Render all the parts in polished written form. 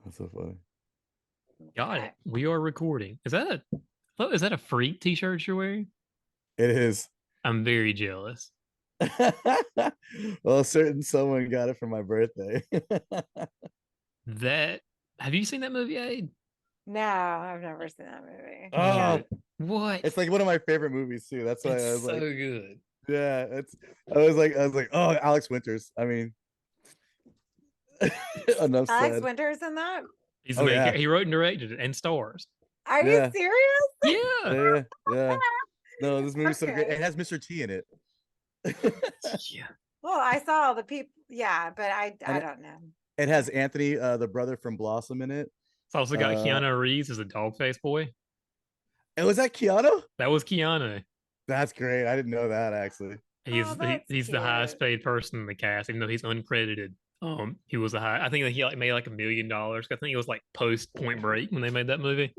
That's so funny. Got it. We are recording. Is that a freak t-shirt you're wearing? It is. I'm very jealous. Well, certain someone got it for my birthday. That have you seen that movie, Aid? No, I've never seen that movie. Oh, What? it's like one of my favorite movies too. That's why I It's was so like, good. yeah, I was like, oh, Alex Winters. I mean, enough Alex said. Winter's in that? He's the Oh main yeah, character. He wrote and directed it and stars. Are you yeah, serious? Yeah. yeah, yeah. No, this movie's so great. Okay. It has Mr. T in it. Yeah. Well, I saw all the people. Yeah, but I And don't know. it has Anthony, the brother from Blossom, in it. It's also got Keanu Reeves as a dog face boy. And was that Keanu? That was Keanu. That's great. I didn't know that actually. He's Oh, that's he's the cute. highest paid person in the cast, even though he's uncredited. He was a high. I think that he like made like $1 million. I think it was like post Point Break when they made that movie.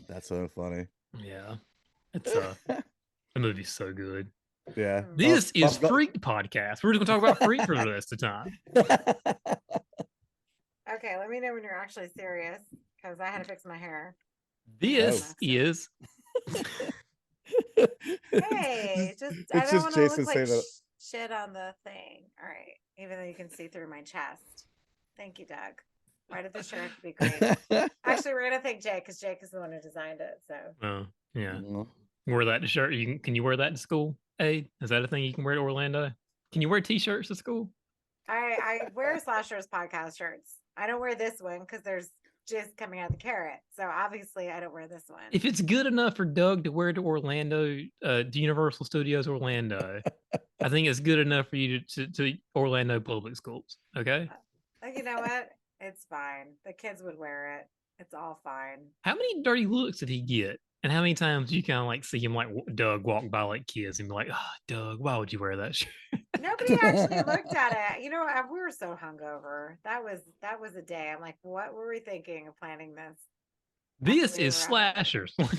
That's so funny. Yeah, it's the movie's so good. Yeah. This is Freak Podcast. We're just gonna talk about Freak for the rest of the time. Okay, let me know when you're actually serious because I had to fix my hair. This is. Hey, just It's I don't just want to Jason look like saying that. shit on the thing. All right, even though you can see through my chest. Thank you, Doug. Why did the shirt have to be great? Actually, we're gonna thank Jake because Jake is the one who designed it. So. Oh yeah, wear that to shirt. Can you wear that to school? Hey, is that a thing you can wear to Orlando? Can you wear t-shirts to school? I wear Slashers podcast shirts. I don't wear this one because there's jizz coming out of the carrot. So obviously I don't wear this one. If it's good enough for Doug to wear to Orlando, to Universal Studios Orlando, I think it's good enough for you to Orlando public schools. Okay. You know what? It's fine. The kids would wear it. It's all fine. How many dirty looks did he get? And how many times do you kind of like see him like Doug walk by like kids and be like, "Oh, Doug, why would you wear that shirt?" Nobody actually looked at it. You know, we were so hungover. That was a day. I'm like, what were we thinking of planning this? This is Slashers. Jason,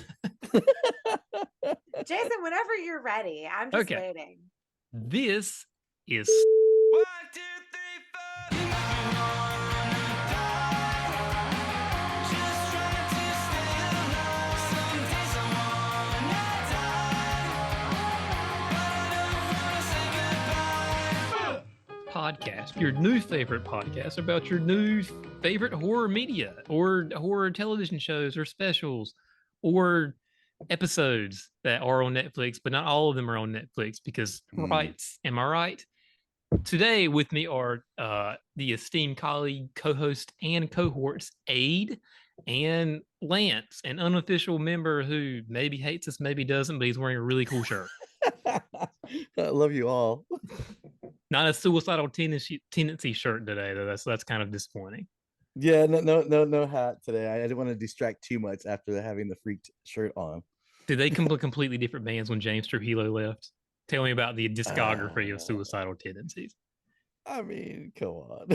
whenever you're ready, I'm just waiting. This is 1, 2, 3, 4. Podcast, your new favorite podcast about your new favorite horror media or horror television shows or specials or episodes that are on Netflix, but not all of them are on Netflix because rights. Am I right? Today with me are the esteemed colleague, co-host, and cohorts Aid and Lance, an unofficial member who maybe hates us, maybe doesn't, but he's wearing a really cool shirt. I love you all. Not a suicidal tendency shirt today, though. That's kind of disappointing. Yeah, no hat today. I didn't want to distract too much after having the freaked shirt on. Did they come to completely different bands when James Trujillo left? Tell me about the discography of suicidal tendencies. I mean, come on.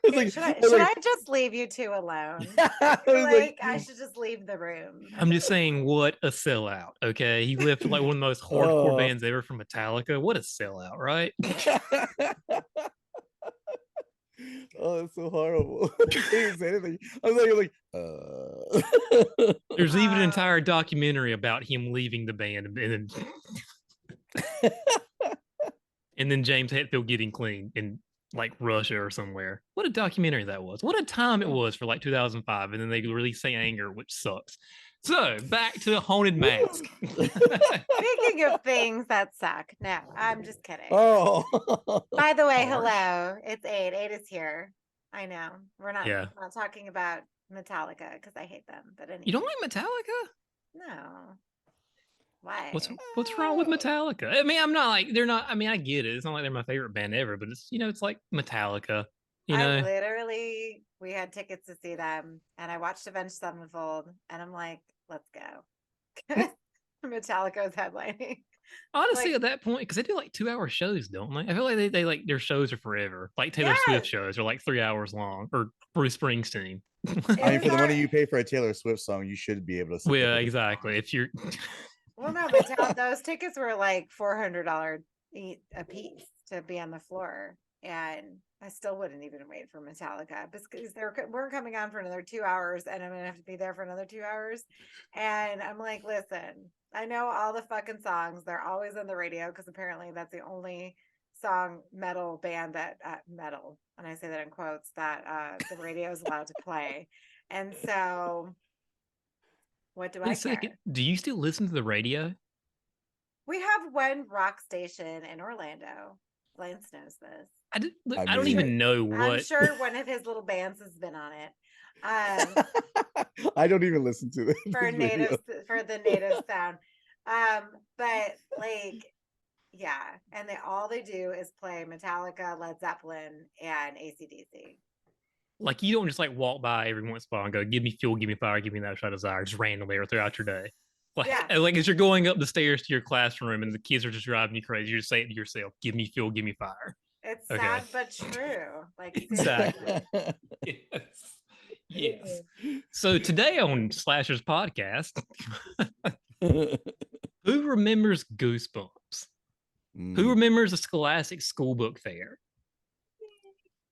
Okay, should I just leave you two alone? I should just leave the room. I'm just saying, what a sellout. Okay, he left like one of the most hardcore bands ever from Metallica. What a sellout, right? Oh, it's so horrible. I can't even say anything. I was There's even an entire documentary about him leaving the band and then James Hetfield getting clean in like Russia or somewhere. What a documentary that was. What a time it was for like 2005. And then they released Say Anger, which sucks. So back to Haunted Mask. Speaking of things that suck. No, I'm just kidding. Oh. By the way, hello. It's Aid. Aid is here. I know. We're not talking about Metallica because I hate them. But anyway. You don't like Metallica? No. Why? What's wrong with Metallica? I mean, I'm not like they're not. I mean, I get it. It's not like they're my favorite band ever, but it's it's like Metallica. You know, we had tickets to see them, and I watched Avenged Sevenfold, and I'm like, let's go. Metallica is headlining. Honestly, at that point, because they do like 2-hour shows, don't they? I feel like they like their shows are forever. Like Taylor Swift shows are like 3 hours long, or Bruce Springsteen. I mean, for the money you pay for a Taylor Swift song, you should be able to. Well, yeah, exactly. If you're. Well, no, but those tickets were like $400 a piece to be on the floor, and I still wouldn't even wait for Metallica because we're coming on for another 2 hours and I'm gonna have to be there for another 2 hours. And I'm like, listen, I know all the fucking songs. They're always on the radio because apparently that's the only metal band that metal, and I say that in quotes, that the radio is allowed to play. And so what do Wait I a second. care? Do you still listen to the radio? We have one rock station in Orlando. Lance knows this. I don't mean- even know I'm what. sure one of his little bands has been on it. I don't even listen to this For video. the native sound. But like, yeah, and all they do is play Metallica, Led Zeppelin, and AC/DC. Like, you don't just like walk by every once in a while and go, "Give me fuel, give me fire, give me that shot of desire," just randomly or throughout your day. Like, Yeah. like as you're going up the stairs to your classroom and the kids are just driving you crazy, you're just saying to yourself, "Give me fuel, give me fire." It's Okay. sad but true. Like, Exactly. seriously. Yes. Yes. So today on Slasher's podcast, who remembers Goosebumps? Who remembers a Scholastic School Book Fair?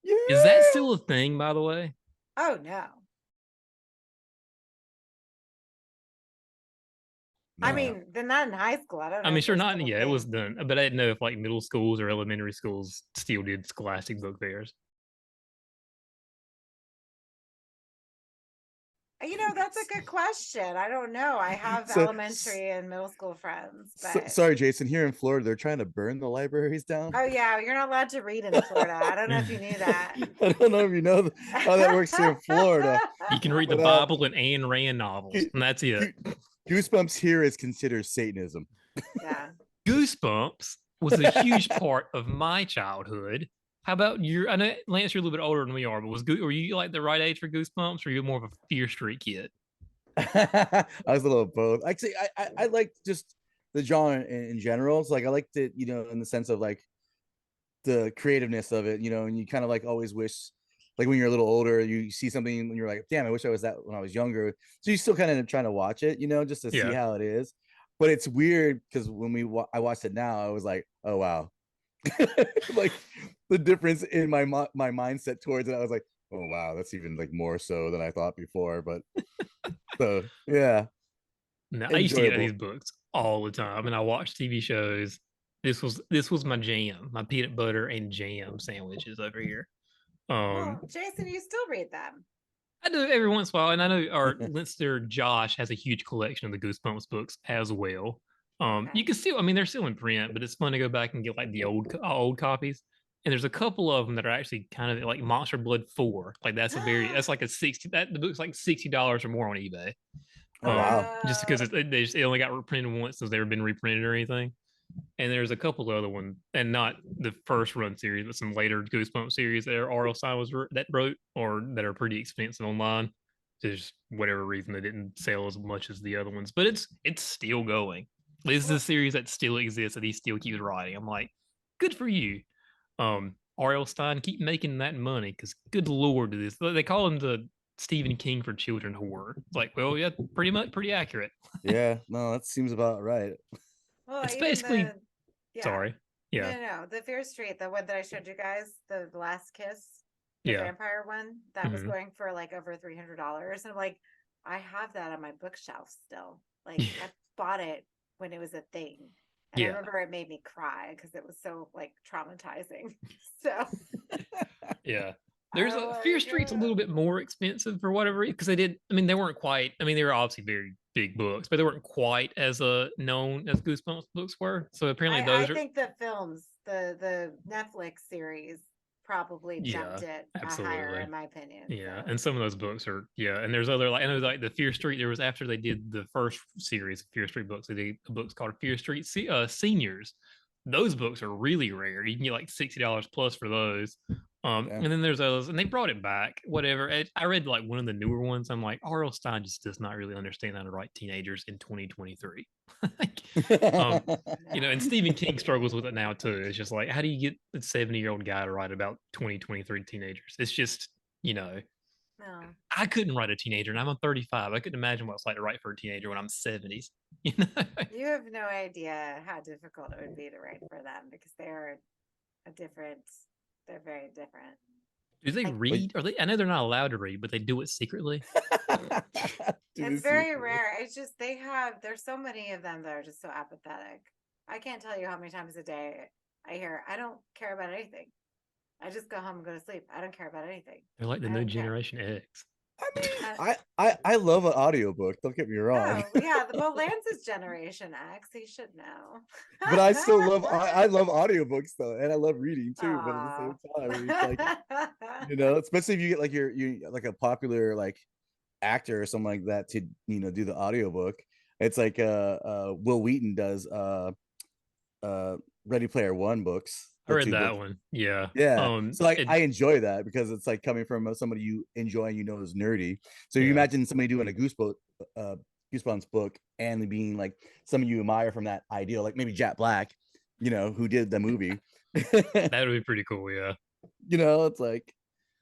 Is that still a thing, by the way? Oh no. I No. mean, they're not in high school. I don't know. I mean, if sure, they're not still a yeah, it was thing. done, but I didn't know if like middle schools or elementary schools still did Scholastic Book Fairs. You know, that's a good question. I don't know. I have So- elementary and middle school friends, but Sorry, Jason. Here in Florida, they're trying to burn the libraries down. oh yeah, you're not allowed to read in Florida. I don't know if you knew that. I don't know if you know how that works here in Florida. You can read the But, Bible and Ayn Rand novels, and that's it. Goosebumps here is considered Satanism. Yeah. Goosebumps was a huge part of my childhood. How about your? I know Lance, you're a little bit older than we are, but were you like the right age for Goosebumps, or you more of a Fear Street kid? I was a little of both. Actually, I like just the genre in general. So like I liked it, in the sense of like the creativeness of it, and you kind of like always wish, like when you're a little older, you see something and you're like, damn, I wish I was that when I was younger. So you still kind of trying to watch it, just to see Yeah. how it is. But it's weird because when I watched it now, I was like, oh wow, like the difference in my mindset towards it. I was like, oh wow, that's even like more so than I thought before. But so yeah. No, I used to get Enjoyable. these books all the time, and I watched TV shows. This was my jam, my peanut butter and jam sandwiches over here. Well, Jason, you still read them. I do every once in a while, and I know our listener Josh has a huge collection of the Goosebumps books as well. Okay. You can still, I mean, they're still in print, but it's fun to go back and get like the old copies. And there's a couple of them that are actually kind of like Monster Blood 4. Like that's like a 60. The book's like $60 or more on eBay. Oh wow. Just because it only got reprinted once, so it's never been reprinted or anything. And there's a couple other ones, and not the first run series, but some later Goosebumps series that RL Stine that wrote, or that are pretty expensive online. Just whatever reason they didn't sell as much as the other ones, but it's still going. This is a series that still exists that he still keeps writing. I'm like, good for you, RL Stine. Keep making that money, because good lord, this they call him the Stephen King for children horror. It's like, well, yeah, pretty accurate. Yeah, no, that seems about right. Well, It's even basically. yeah. Sorry. Yeah. No. The Fear Street, the one that I showed you guys, the Last Kiss, the Yeah. vampire one, that was Mhm. going for like over $300. And I'm like, I have that on my bookshelf still. Like, I bought it when it was a thing. And Yeah. I remember it made me cry because it was so like traumatizing. So Yeah. There's Oh a my Fear Street's a little God. bit more expensive for whatever reason, because they weren't quite, they were obviously very big books, but they weren't quite as known as Goosebumps books were. So apparently I those are think the films, the Netflix series probably jumped it higher, absolutely. in my opinion. Yeah, So. and some of those books are and there's other, like I know like the Fear Street. There was, after they did the first series of Fear Street books, they did books called Fear Street Seniors. Those books are really rare. You can get like $60 plus for those. Yeah. And then there's others, and they brought it back. Whatever. I read like one of the newer ones. I'm like, R.L. Stine just does not really understand how to write teenagers in 2023. And Stephen King struggles with it now too. It's just like, how do you get a 70-year-old guy to write about 2023 teenagers? It's just, No. I couldn't write a teenager, and I'm 35. I couldn't imagine what it's like to write for a teenager when I'm 70s. You know? You have no idea how difficult it would be to write for them because they're a different They're very different. Do they Like- read? Are they? I know they're not allowed to read, but they do it secretly. It's very rare. It's just there's so many of them that are just so apathetic. I can't tell you how many times a day I hear, I don't care about anything. I just go home and go to sleep. I don't care about anything. They're like the I new don't care. Generation X. I mean, I love an audiobook. Don't get me wrong. Oh, yeah. Well, Lance is Generation X. He should know. But I still love I love audiobooks though, and I love reading too. But at the Aw. same time, it's like especially if you get like you like a popular like actor or something like that to do the audiobook. It's like Will Wheaton does Ready Player One books. I read that books. one. Yeah. Yeah. So like it- I enjoy that because it's like coming from somebody you enjoy and is nerdy. So you Yeah. imagine somebody doing a Goosebumps book and being like someone you admire from that ideal, like maybe Jack Black, who did the movie. that would be pretty cool. Yeah. It's like,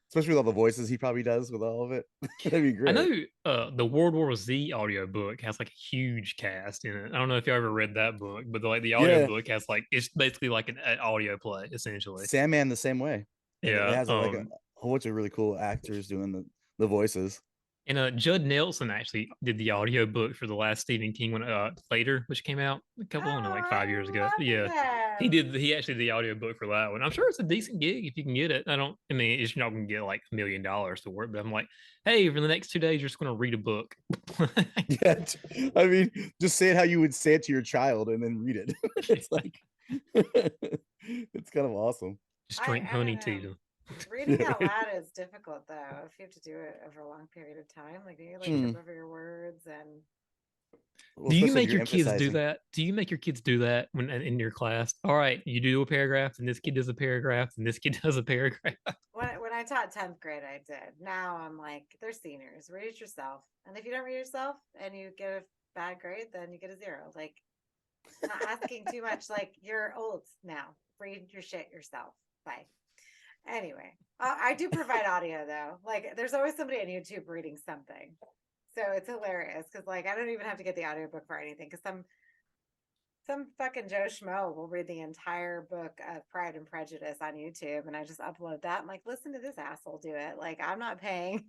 especially with all the voices he probably does with all of it. That'd be great. I know the World War Z audiobook has like a huge cast in it. I don't know if you ever read that book, but the audiobook has like it's basically like an audio play essentially. Sandman the same way. Yeah. It has like a whole bunch of really cool actors doing the voices. And Judd Nelson actually did the audiobook for the last Stephen King one, Later, which came out a couple, like 5 years ago. Yeah. He actually did the audiobook for that one. I'm sure it's a decent gig if you can get it. I mean, you're not gonna get like $1 million to work, but I'm like, hey, for the next 2 days, you're just gonna read a book. Yeah. I mean, just say it how you would say it to your child and then read it. It's like it's kind of awesome. Just drink honey don't know. to them. Reading out loud is difficult though. If you have to do it over a long period of time, like you trip over your words and. Do you especially make if your you're kids do emphasizing. that? Do you make your kids do that when in your class? All right, you do a paragraph, and this kid does a paragraph, and this kid does a paragraph. When I taught 10th grade, I did. Now I'm like, they're seniors. Read it yourself. And if you don't read yourself and you get a bad grade, then you get a 0. Like, I'm not asking too much. Like, you're old now. Read your shit yourself. Bye. Anyway, I do provide audio though. Like, there's always somebody on YouTube reading something. So it's hilarious because like I don't even have to get the audiobook for anything because some fucking Joe Schmo will read the entire book of Pride and Prejudice on YouTube and I just upload that. I'm like, listen to this asshole do it. Like I'm not paying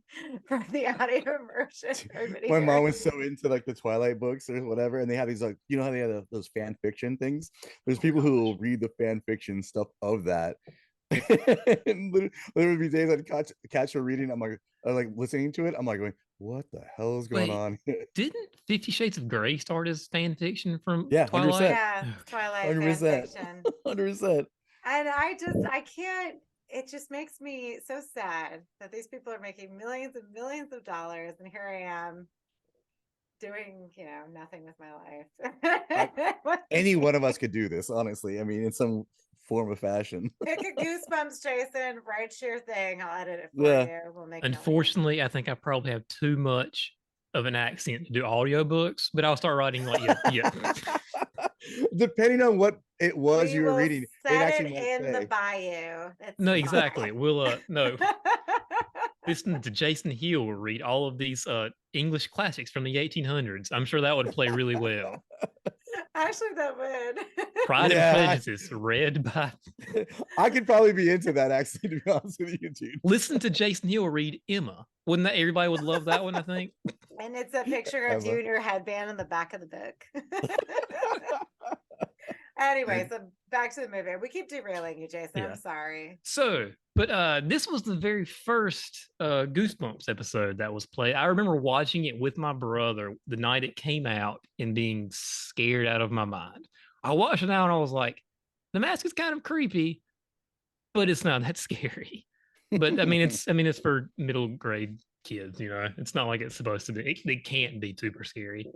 for the audio version. My mom was so into like the Twilight books or whatever, and they have these like how they have those fan fiction things. There's people who will read the fan fiction stuff of that. And literally be days I'd catch her reading. I'm like listening to it. I'm like going, what the hell is going on? Didn't 50 Shades of Grey start as fan fiction from Yeah, Twilight? 100%. Yeah, Twilight fan 100%. fiction. 100%. And I can't, it just makes me so sad that these people are making millions and millions of dollars and here I am doing, nothing with my life. Any one of us could do this, honestly. I mean, in some form of fashion. Pick a Goosebumps, Jason. Write your thing. I'll edit it for you. We'll make. Unfortunately, I think I probably have too much of an accent to do audiobooks, but I'll start writing like yeah. Depending on what it was you were reading, set it actually it in the bayou. No, exactly. We'll no. Listen to Jason Hill read all of these English classics from the 1800s. I'm sure that would play really well. Actually, that would. Pride and Prejudice, read by. I could probably be into that, actually, to be honest with you, dude. Listen to Jason Hill read Emma. Wouldn't that everybody would love that one? I think. And it's a picture of you and your headband in the back of the book. Anyway, so back to the movie. We keep derailing you, Jason. Yeah. I'm sorry. So, but this was the very first Goosebumps episode that was played. I remember watching it with my brother the night it came out and being scared out of my mind. I watched it now and I was like, the mask is kind of creepy, but it's not that scary. But I mean, it's for middle grade kids, It's not like it's supposed to be. It can't be super scary.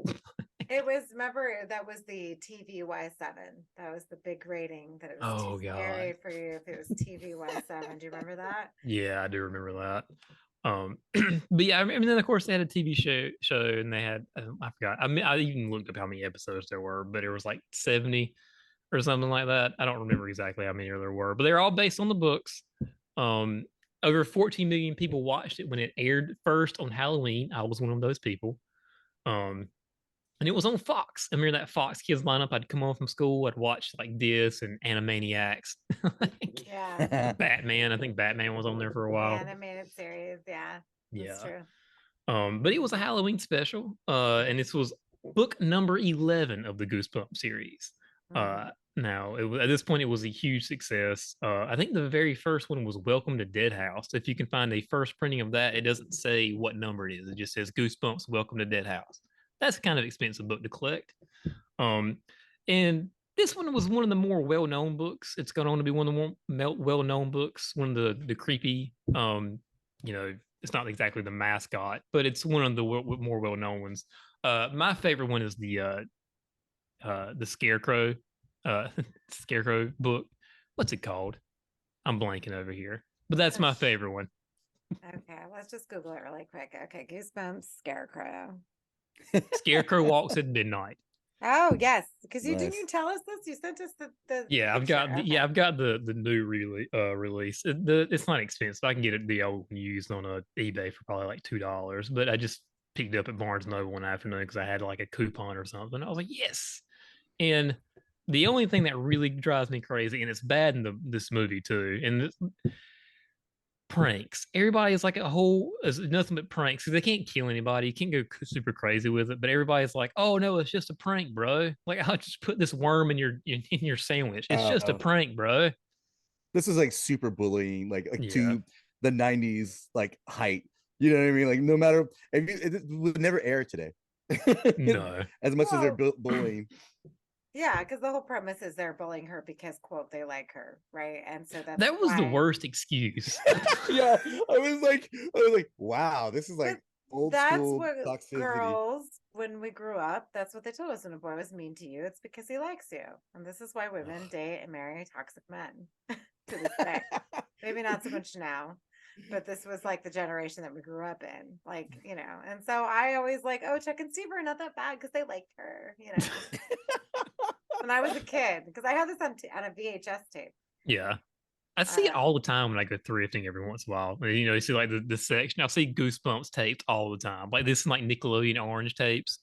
It was, remember, that was the TVY7. That was the big rating that it was too scary for you if it was TVY7. Do you remember that? Yeah, I do remember that. But yeah, I mean, then of course they had a TV show and they had, I forgot. I mean, I even looked up how many episodes there were, but it was like 70 or something like that. I don't remember exactly how many there were, but they're all based on the books. Over 14 million people watched it when it aired first on Halloween. I was one of those people. And it was on Fox. I remember that Fox Kids lineup. I'd come home from school. I'd watch like this and Animaniacs. Like, Yeah. Batman. I think Batman was on there for a The while. animated series. Yeah. That's Yeah. true. But it was a Halloween special. And this was book number 11 of the Goosebumps series. Mhm. Now, at this point, it was a huge success. I think the very first one was Welcome to Dead House. If you can find a first printing of that, it doesn't say what number it is. It just says Goosebumps Welcome to Dead House. That's a kind of expensive book to collect. Um, and this one was one of the more well-known books. It's gone on to be one of the more well-known books. One of the creepy, it's not exactly the mascot, but it's one of the more well-known ones. My favorite one is the Scarecrow, uh, Scarecrow book. What's it called? I'm blanking over here, but that's my favorite one. Okay, let's just Google it really quick. Okay, Goosebumps, Scarecrow. Scarecrow walks at midnight. Oh yes, because you didn't Nice. you tell us this? You sent us the Yeah, I've got picture. I've got the new release. It's not expensive. I can get it the old one used on eBay for probably like $2, but I just picked it up at Barnes Noble one afternoon because I had like a coupon or something. I was like, yes. And the only thing that really drives me crazy, and it's bad in this movie too, and pranks. Everybody is like is nothing but pranks because they can't kill anybody. You can't go super crazy with it, but everybody's like, "Oh no, it's just a prank, bro. Like I'll just put this worm in your sandwich. It's just a prank, bro." This is like super bullying, like Yeah. to the 90s like height. You know what I mean? Like no matter if it would never air today. No. As much as they're Well, bullying. yeah, because the whole premise is they're bullying her because quote they like her, right? And so that's That was the why. worst excuse. Yeah, I was like, wow, this is like But old that's school what toxicity. girls, when we grew up, that's what they told us when a boy was mean to you. It's because he likes you, and this is why women date and marry toxic men to this day. Maybe not so much now, but this was like the generation that we grew up in, like, and so I always like, oh, Chuck and Steve are not that bad because they liked her, when I was a kid, because I had this on a VHS tape. Yeah. I see it all the time when I go thrifting every once in a while. You see like the section. I see Goosebumps tapes all the time. Like this is like Nickelodeon orange tapes.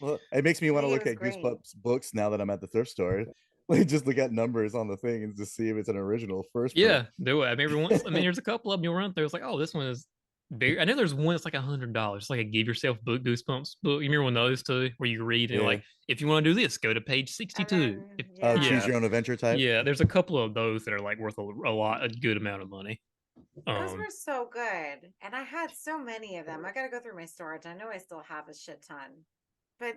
Well, it makes me I want to think it look was at green. Goosebumps books now that I'm at the thrift store. Like just look at numbers on the thing and just see if it's an original first print. Yeah, do it. I mean, every once. I mean, there's a couple of them you'll run through. It's like, oh, this one is big. I know there's one that's like $100. It's like a Give Yourself Book Goosebumps book. You remember one of those too, where you read and you're Yeah. like, if you want to do this, go to page 62. then, Choose your own adventure type. Yeah, there's a couple of those that are like worth a good amount of money. Those were so good. And I had so many of them. I got to go through my storage. I know I still have a shit ton. But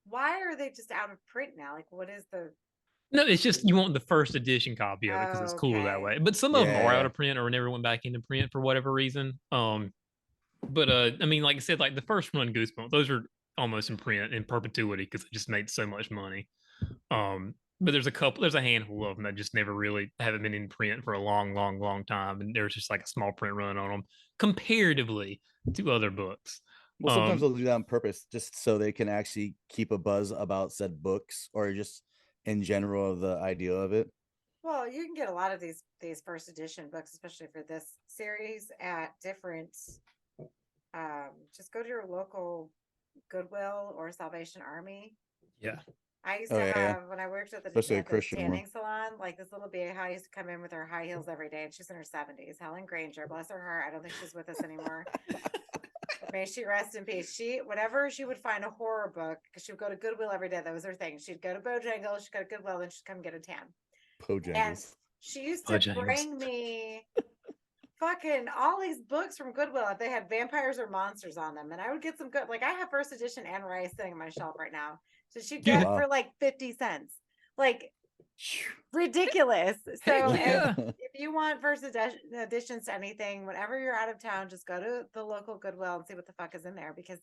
why are they just out of print now? Like, what is the. No, it's just you want the first edition copy of it because it's cooler that way. But some of them are out of print or never went back into print for whatever reason. But I mean, like I said, like the first run Goosebumps, those are almost in print in perpetuity because it just made so much money. But there's a handful of them that just never really haven't been in print for a long, long, long time, and there's just like a small print run on them comparatively to other books. Well, sometimes they'll do that on purpose just so they can actually keep a buzz about said books or just in general the idea of it. Well, you can get a lot of these first edition books, especially for this series, at different. Just go to your local Goodwill or Salvation Army. Yeah. I used to have when I worked at the tanning salon, like this little BA used to come in with her high heels every day, and she's in her 70s. Helen Granger, bless her heart. I don't think she's with us anymore. May she rest in peace. Whenever she would find a horror book, because she would go to Goodwill every day. That was her thing. She'd go to Bojangles, she'd go to Goodwill, then she'd come get a tan. Bojangles. And she used to bring me fucking all these books from Goodwill if they had vampires or monsters on them. And I would get some good, like I have first edition Anne Rice sitting on my shelf right now. So she'd get it for like 50 cents. Like ridiculous. So if you want first editions to anything, whenever you're out of town, just go to the local Goodwill and see what the fuck is in there, because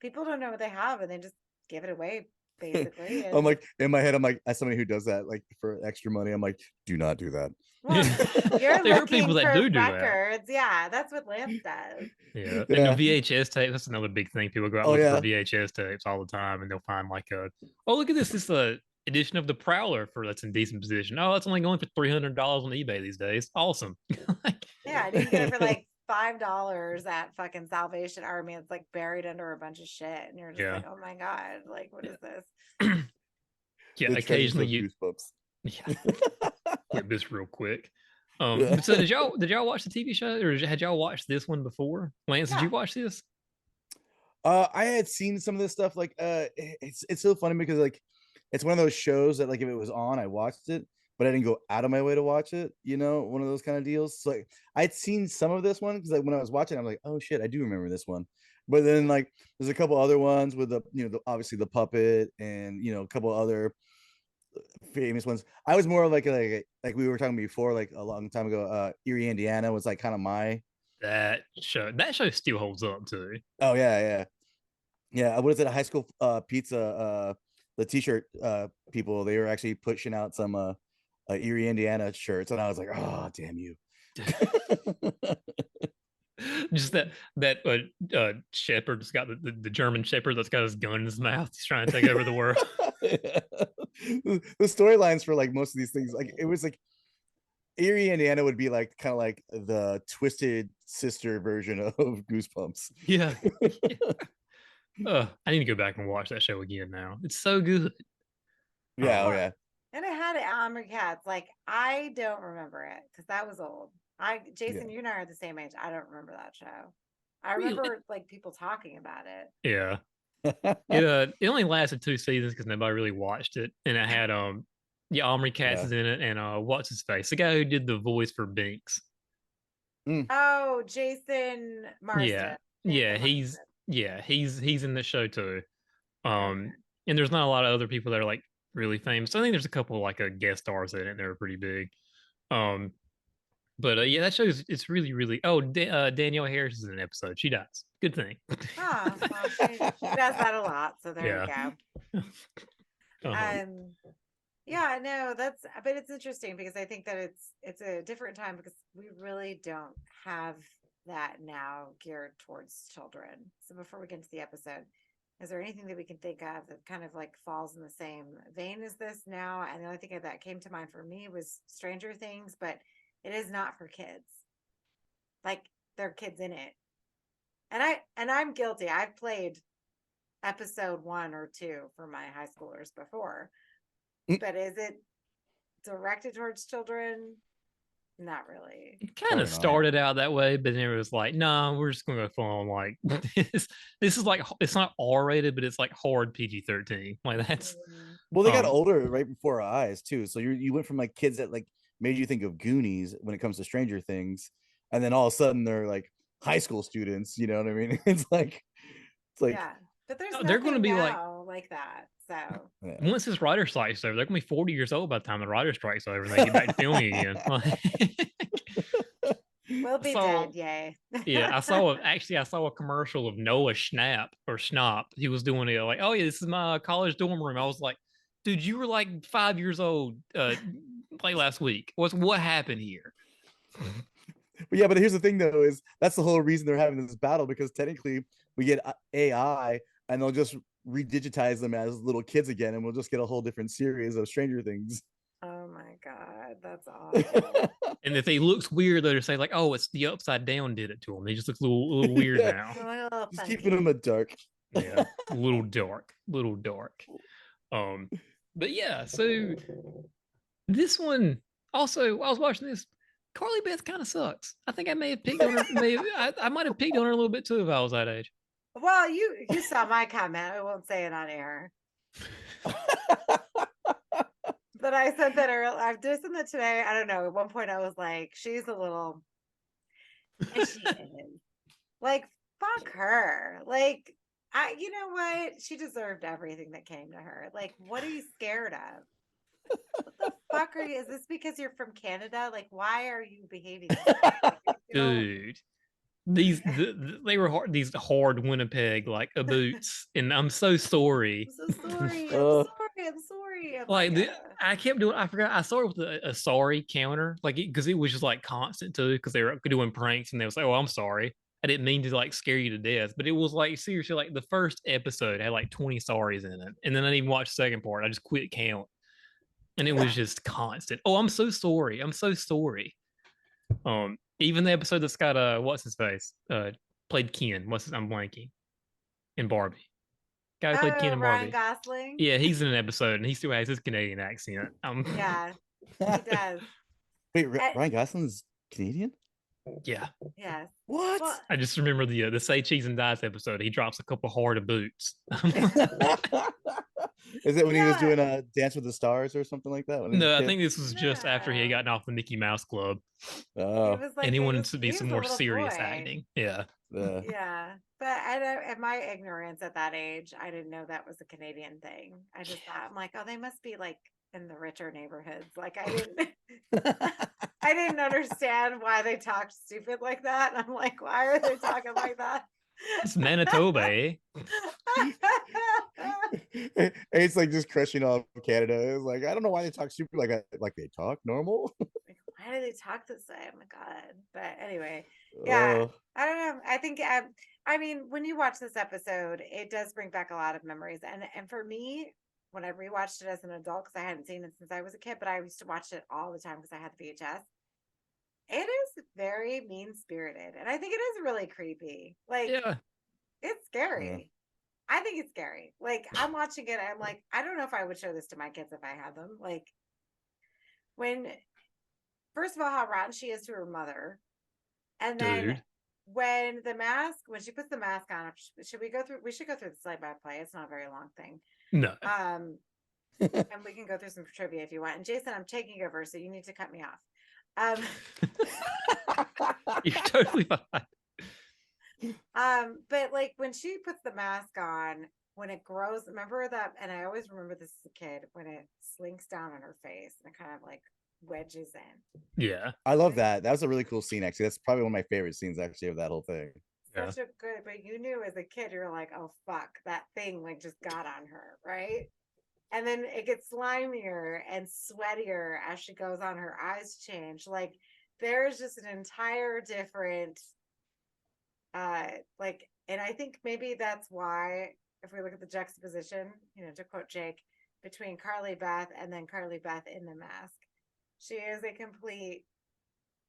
people don't know what they have and they just give it away basically. I'm like, in my head, I'm like, as somebody who does that like for extra money, I'm like, do not do that. Well, you're there are people that do records. that. Yeah, that's what Lance does. Yeah. And the VHS tape, that's another big thing. People go out looking for VHS tapes all the time, and they'll find like look at this edition of the Prowler that's in decent position. Oh, that's only going for $300 on eBay these days. Awesome. Yeah, I didn't get it for like $5 at fucking Salvation Army. It's like buried under a bunch of shit, and you're just Yeah. like, oh my god, like what is this? Yeah, The treasures occasionally of you Goosebumps. get this real quick. Yeah. So did y'all watch the TV show, or had y'all watched this one before? Lance, did Yeah. you watch this? I had seen some of this stuff. Like, it's so funny because like it's one of those shows that like if it was on, I watched it, but I didn't go out of my way to watch it. You know, one of those kind of deals. So, like I'd seen some of this one because like when I was watching, I'm like, oh shit, I do remember this one. But then like there's a couple other ones with the obviously the puppet and a couple other famous ones. I was more like we were talking before, like a long time ago. Erie, Indiana was like kind of my. That show still holds up too. Oh yeah. What is it? A high school pizza. The t-shirt people, they were actually pushing out some Erie, Indiana shirts, and I was like, oh damn you. Just that shepherd that's got the German shepherd that's got his gun in his mouth. He's trying to take over the world. The storylines for like most of these things, like it was like Erie, Indiana would be like kind of like the twisted sister version of Goosebumps. Yeah. I need to go back and watch that show again now. It's so good. Yeah, oh yeah. And it had Armored Cats. Like, I don't remember it because that was old. Jason, you and I are the same age. I don't remember that show. I remember like people talking about it. Yeah. It only lasted 2 seasons because nobody really watched it. And it had Armored Cats is in it, and what's his face? The guy who did the voice for Binks. Oh, Jason Marsden. He's in the show too. And there's not a lot of other people that are like really famous. I think there's a couple like guest stars in it. They're pretty big. But yeah, that shows it's really, really. Oh, Danielle Harris is in an episode. She dies. Good thing. Well, she does that a lot. So there you go. Yeah, no, but it's interesting because I think that it's a different time because we really don't have that now geared towards children. So before we get into the episode, is there anything that we can think of that kind of like falls in the same vein as this now? And the only thing that came to mind for me was Stranger Things, but it is not for kids. Like there are kids in it. And I'm guilty. I've played episode 1 or 2 for my high schoolers before. But is it directed towards children? Not really. It kind of started out that way, but then it was like, no, we're just gonna go full on like this. This is like it's not R-rated, but it's like hard PG-13. Like that's well, they got older right before our eyes too. So you went from like kids that like made you think of Goonies when it comes to Stranger Things, and then all of a sudden they're like high school students. You know what I mean? It's like yeah, but they're going to be like that. So once this writer strike's over, they're gonna be 40 years old by the time the writer strike's over and they get back to filming again. We'll be dead, yay. Yeah, I saw a commercial of Noah Schnapp. He was doing it like, oh yeah, this is my college dorm room. I was like, dude, you were like 5 years old like last week. What happened here? But yeah, but here's the thing though, is that's the whole reason they're having this battle, because technically we get AI and they'll just redigitize them as little kids again, and we'll just get a whole different series of Stranger Things. Oh my god, that's awful. And if he looks weird, they'll say like, "Oh, it's the Upside Down did it to him." He just looks a little weird now. Just keeping him a dark. Yeah, a little dark. But yeah, so this one also, I was watching this. Carly Beth kind of sucks. I think I may have picked on her. I might have picked on her a little bit too if I was that age. Well, you saw my comment. I won't say it on air. But I said that earlier. I've done that today. I don't know. At one point, I was like, "She's a little," and she is. Like, fuck her. Like, you know what? She deserved everything that came to her. Like, what are you scared of? What the fuck are you? Is this because you're from Canada? Like, why are you behaving this way? Like, dude? They were hard, these hard Winnipeg like boots, and I'm so sorry. I'm so sorry. I'm sorry. Like I kept doing. I forgot. I started with a sorry counter, like because it was just like constant too, because they were doing pranks, and they was like, "Oh, I'm sorry. I didn't mean to like scare you to death," but it was like seriously, like the first episode had like 20 sorries in it, and then I didn't even watch the second part. I just quit count, and it was just constant. Oh, I'm so sorry. I'm so sorry. Even the episode that's got what's his face? Played Ken. I'm blanking. In Barbie. Guy who played Ken Oh, in Ryan Barbie. Gosling. Yeah, he's in an episode and he still has his Canadian accent. Yeah, he does. Wait, And- Ryan Gosling's Canadian? Yeah. yes. What? Well, I just remember the Say Cheese and Dice episode. He drops a couple hard of boots. Is it when he was Yeah. doing a Dance with the Stars or something like that? When he was a No, I kid? think this was just after he had No. gotten off the Mickey Mouse Club. he Oh, was like And he he wanted was- to be he some was a more little serious boy. acting. Yeah. Yeah, but I don't. At my ignorance at that age, I didn't know that was a Canadian thing. I just thought, I'm like, oh, they must be like in the richer neighborhoods. Like I didn't, I didn't understand why they talked stupid like that. And I'm like, why are they talking like that? It's Manitoba, eh? It's like just crushing off Canada. It's like I don't know why they talk stupid like that. Like they talk normal. Like, why do they talk this way? Oh my god! But anyway, yeah, Oh, I don't know. I think I mean, when you watch this episode, it does bring back a lot of memories. And for me, when I rewatched it as an adult, because I hadn't seen it since I was a kid, but I used to watch it all the time because I had the VHS. It is very mean spirited, and I think it is really creepy. Like Yeah. it's scary. I think it's scary. Like I'm watching it, I'm like, I don't know if I would show this to my kids if I had them. Like when, first of all, how rotten she is to her mother, and then Dude. when she puts the mask on, should we go through? We should go through the slide by play. It's not a very long thing. No. And we can go through some trivia if you want. And Jason, I'm taking over, so you need to cut me off. You're totally fine. But like when she puts the mask on, when it grows, remember that? And I always remember this as a kid when it slinks down on her face and it kind of like wedges in. Yeah. I love that. That was a really cool scene. Actually, that's probably one of my favorite scenes actually of that whole thing. Yeah. Such a good, but you knew as a kid, you were like, oh fuck, that thing like just got on her, right? And then it gets slimier and sweatier as she goes on, her eyes change. Like there's just an entire different like, and I think maybe that's why if we look at the juxtaposition, to quote Jake, between Carly Beth and then Carly Beth in the mask, she is a complete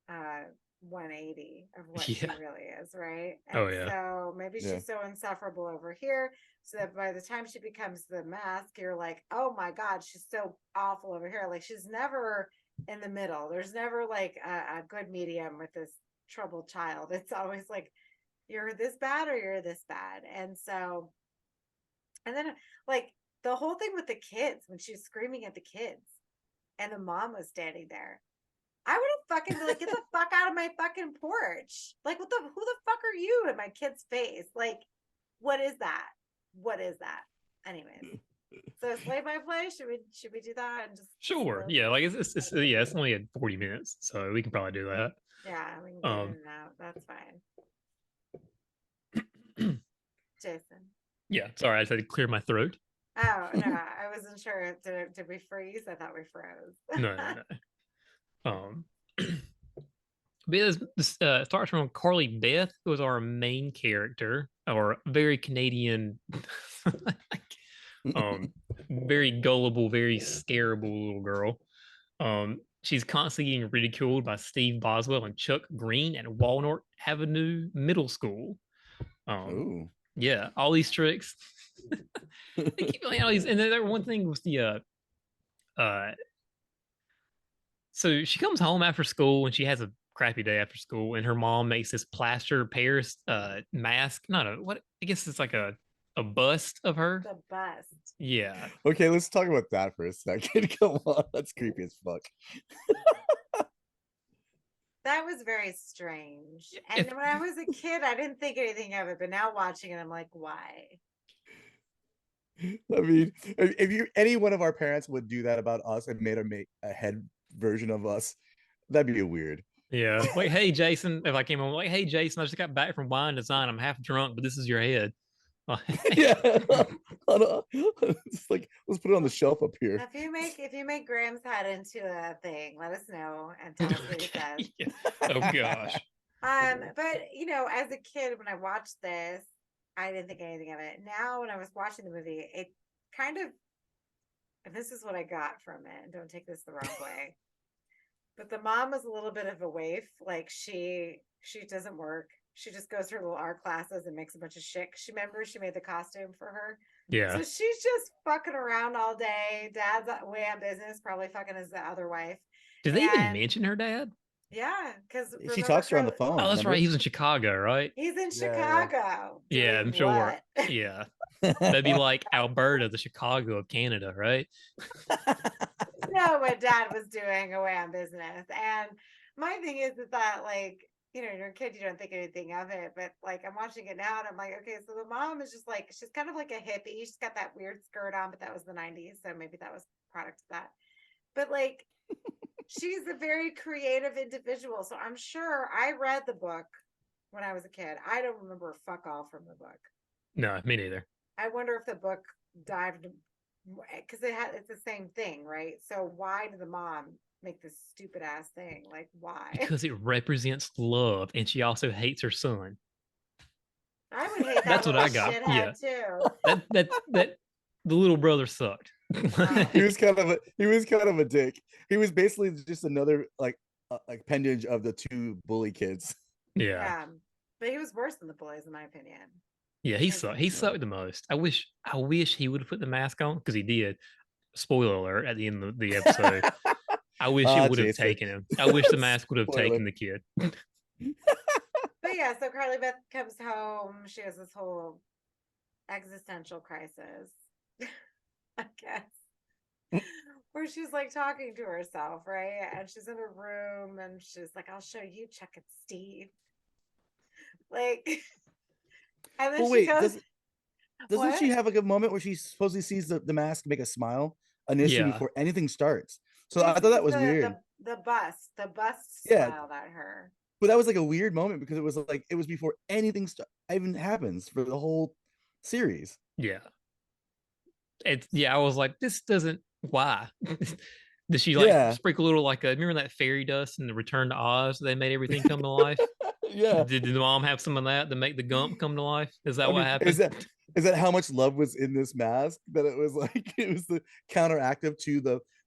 180 of what she really is, right? And Oh, yeah. so maybe Yeah. she's so insufferable over here, so that by the time she becomes the mask, you're like, oh my god, she's so awful over here. Like she's never in the middle. There's never like a good medium with this troubled child. It's always like you're this bad or you're this bad. And so, and then like the whole thing with the kids, when she's screaming at the kids and the mom was standing there, I would have fucking been like, get the fuck out of my fucking porch. Like, who the fuck are you in my kid's face? Like, what is that? What is that? Anyways. So play by play, should we do that and just Sure. Yeah. Like it's only at 40 minutes, so we can probably do that. Yeah, we can get in and out. That's fine. Jason. Yeah. Sorry, I just had to clear my throat. Oh no, I wasn't sure. Did we freeze? I thought we froze. No. But yeah, this starts from Carly Beth, who was our main character, or very Canadian, very gullible, very scareable little girl. She's constantly getting ridiculed by Steve Boswell and Chuck Green at Walnut Avenue Middle School. Ooh. Yeah, all these tricks. They keep doing all these, and then one thing was the so she comes home after school and she has a crappy day after school, and her mom makes this plaster Paris mask. Not a what I guess it's like a bust of her. The bust. Yeah. Okay, let's talk about that for a second. Come on, that's creepy as fuck. That was very strange. And when I was a kid, I didn't think anything of it, but now watching it, I'm like, why? I mean, if any one of our parents would do that about us and made a head version of us, that'd be weird. Yeah. Like, hey Jason, if I came home, like, hey Jason, I just got back from wine design. I'm half drunk, but this is your head. Yeah. It's like, let's put it on the shelf up here. If you make Graham's head into a thing, let us know and tell us what he says. Yeah. Oh gosh. But as a kid, when I watched this, I didn't think anything of it. Now, when I was watching the movie, it kind of, and this is what I got from it, and don't take this the wrong way, But the mom is a little bit of a waif. Like she doesn't work. She just goes to her little art classes and makes a bunch of shit. She made the costume for her. Yeah. So she's just fucking around all day. Dad's away on business, probably fucking his other wife. Did they even mention her dad? Yeah, because she talks to her on the phone. Oh, that's remember? right. He's in Chicago, right? He's in Yeah. Chicago. Yeah, I'm sure. Yeah. That'd be like Alberta, the Chicago of Canada, right? Know what dad was doing away on business. And my thing is that like, you know, you're a kid, you don't think anything of it, but like I'm watching it now and I'm like, okay, so the mom is just like, she's kind of like a hippie. She's got that weird skirt on, but that was the 90s, so maybe that was product of that. But like she's a very creative individual. So I'm sure I read the book when I was a kid. I don't remember fuck all from the book. No, me neither. I wonder if the book dived, because it's the same thing, right? So why did the mom make this stupid ass thing? Like why? Because it represents love, and she also hates her son. I would hate that. That's what I got. Yeah, too. That the little brother sucked. He was kind of a dick. He was basically just another like appendage of the two bully kids. Yeah. But he was worse than the bullies, in my opinion. Yeah, he sucked. He sucked the most. I wish he would have put the mask on, because he did. Spoiler alert at the end of the episode. I wish it would have taken him. I wish the mask would have taken the kid. But yeah, so Carly Beth comes home. She has this whole existential crisis, I guess, where she's like talking to herself, right? And she's in a room and she's like, I'll show you Chuck and Steve. Like, and then she goes, doesn't she have like a moment where she supposedly sees the mask make a smile initially before anything starts? So I thought that was weird. The bust smiled at her. But that was like a weird moment because it was before anything even happens for the whole series. Yeah. I was like, this doesn't, why? Did she like sprinkle a little like remember that fairy dust in the Return to Oz? They made everything come to life. Yeah. Did the mom have some of that to make the Gump come to life? Is that what happened? Is that how much love was in this mask? That it was like it was the counteractive to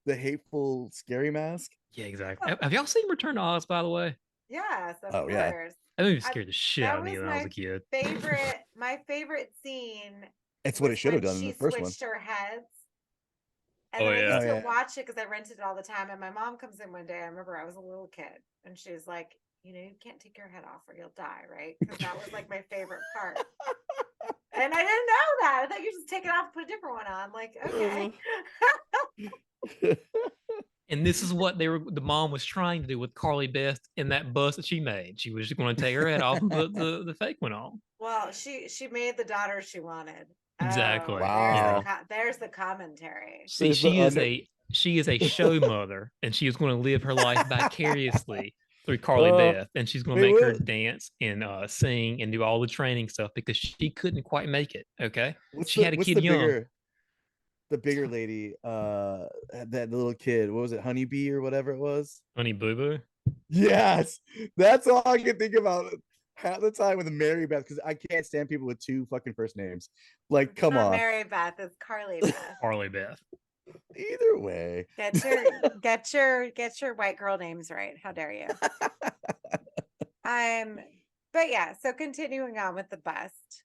the hateful scary mask? Yeah, exactly. Have y'all seen Return to Oz, by the way? Yes, of course. Yeah. That movie scared the shit out of me when I was a kid. My favorite scene. It's what it should have done in the first one. She switched her heads. And then I used to watch it because I rented it all the time. And my mom comes in one day. I remember I was a little kid. And she's like, you know, you can't take your head off or you'll die, right? Because that was like my favorite part. And I didn't know that. I thought you just take it off and put a different one on. Like, okay. And this is what the mom was trying to do with Carly Beth in that bust that she made. She was just going to take her head off and put the fake one on. Well, she made the daughter she wanted. Exactly. Oh, wow. There's the commentary. See, she is a show mother, and she is going to live her life vicariously through Carly Beth, and she's going to make her dance and sing and do all the training stuff because she couldn't quite make it. Okay, she had a kid young. The bigger lady, that little kid, what was it, Honeybee or whatever it was? Honey Boo Boo. Yes, that's all I can think about half the time with Mary Beth, because I can't stand people with two fucking first names. Like, come on. Mary Beth, it's Carly Beth. Carly Beth. Either way, get your white girl names right. How dare you? But yeah, so continuing on with the bust.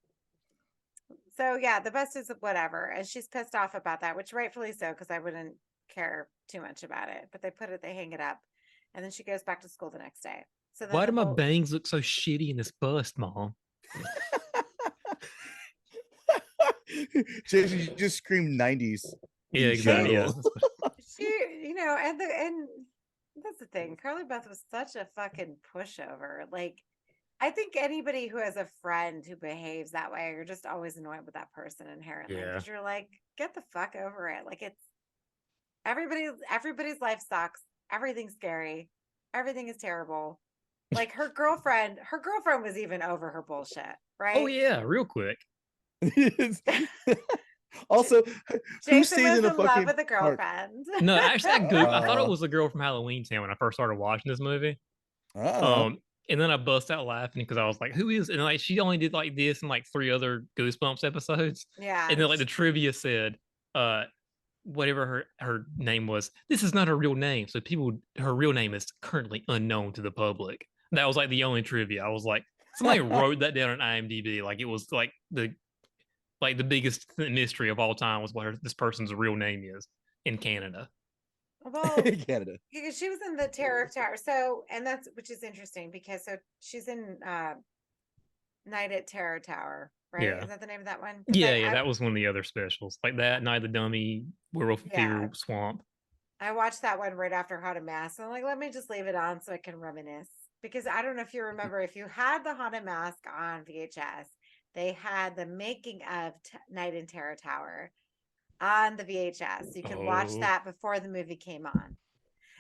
So yeah, the bust is whatever, and she's pissed off about that, which rightfully so, because I wouldn't care too much about it. But they hang it up, and then she goes back to school the next day. So why do my bangs look so shitty in this bust, Mom? She just screamed 90s. Yeah, exactly. Yeah. And that's the thing. Carly Beth was such a fucking pushover. Like, I think anybody who has a friend who behaves that way, you're just always annoyed with that person inherently. Because you're like, get the fuck over it. Like, it's everybody's life sucks. Everything's scary. Everything is terrible. Like her girlfriend was even over her bullshit, right? Oh yeah, real quick. Also, Jason was in love with a girlfriend. No, actually, I thought it was the girl from Halloween Town when I first started watching this movie. And then I bust out laughing because I was like, "Who is?" And like, she only did like this and like 3 other Goosebumps episodes. Yeah. And then like the trivia said, whatever her name was, this is not her real name. So her real name is currently unknown to the public. That was like the only trivia. I was like, somebody wrote that down on IMDb. Like it was like the biggest mystery of all time was what this person's real name is in Canada. Well, Canada. because she was in the Terror of Tower. So, and that's, which is interesting because she's in Night at Terror Tower, right? Yeah. Is that the name of that one? Yeah, that was one of the other specials. Like that, Night of the Dummy, Werewolf in Fear Swamp. I watched that one right after Haunted Mask. I'm like, let me just leave it on so I can reminisce. Because I don't know if you remember, if you had the Haunted Mask on VHS, they had the making of Night in Terror Tower on the VHS. You could watch that before the movie came on.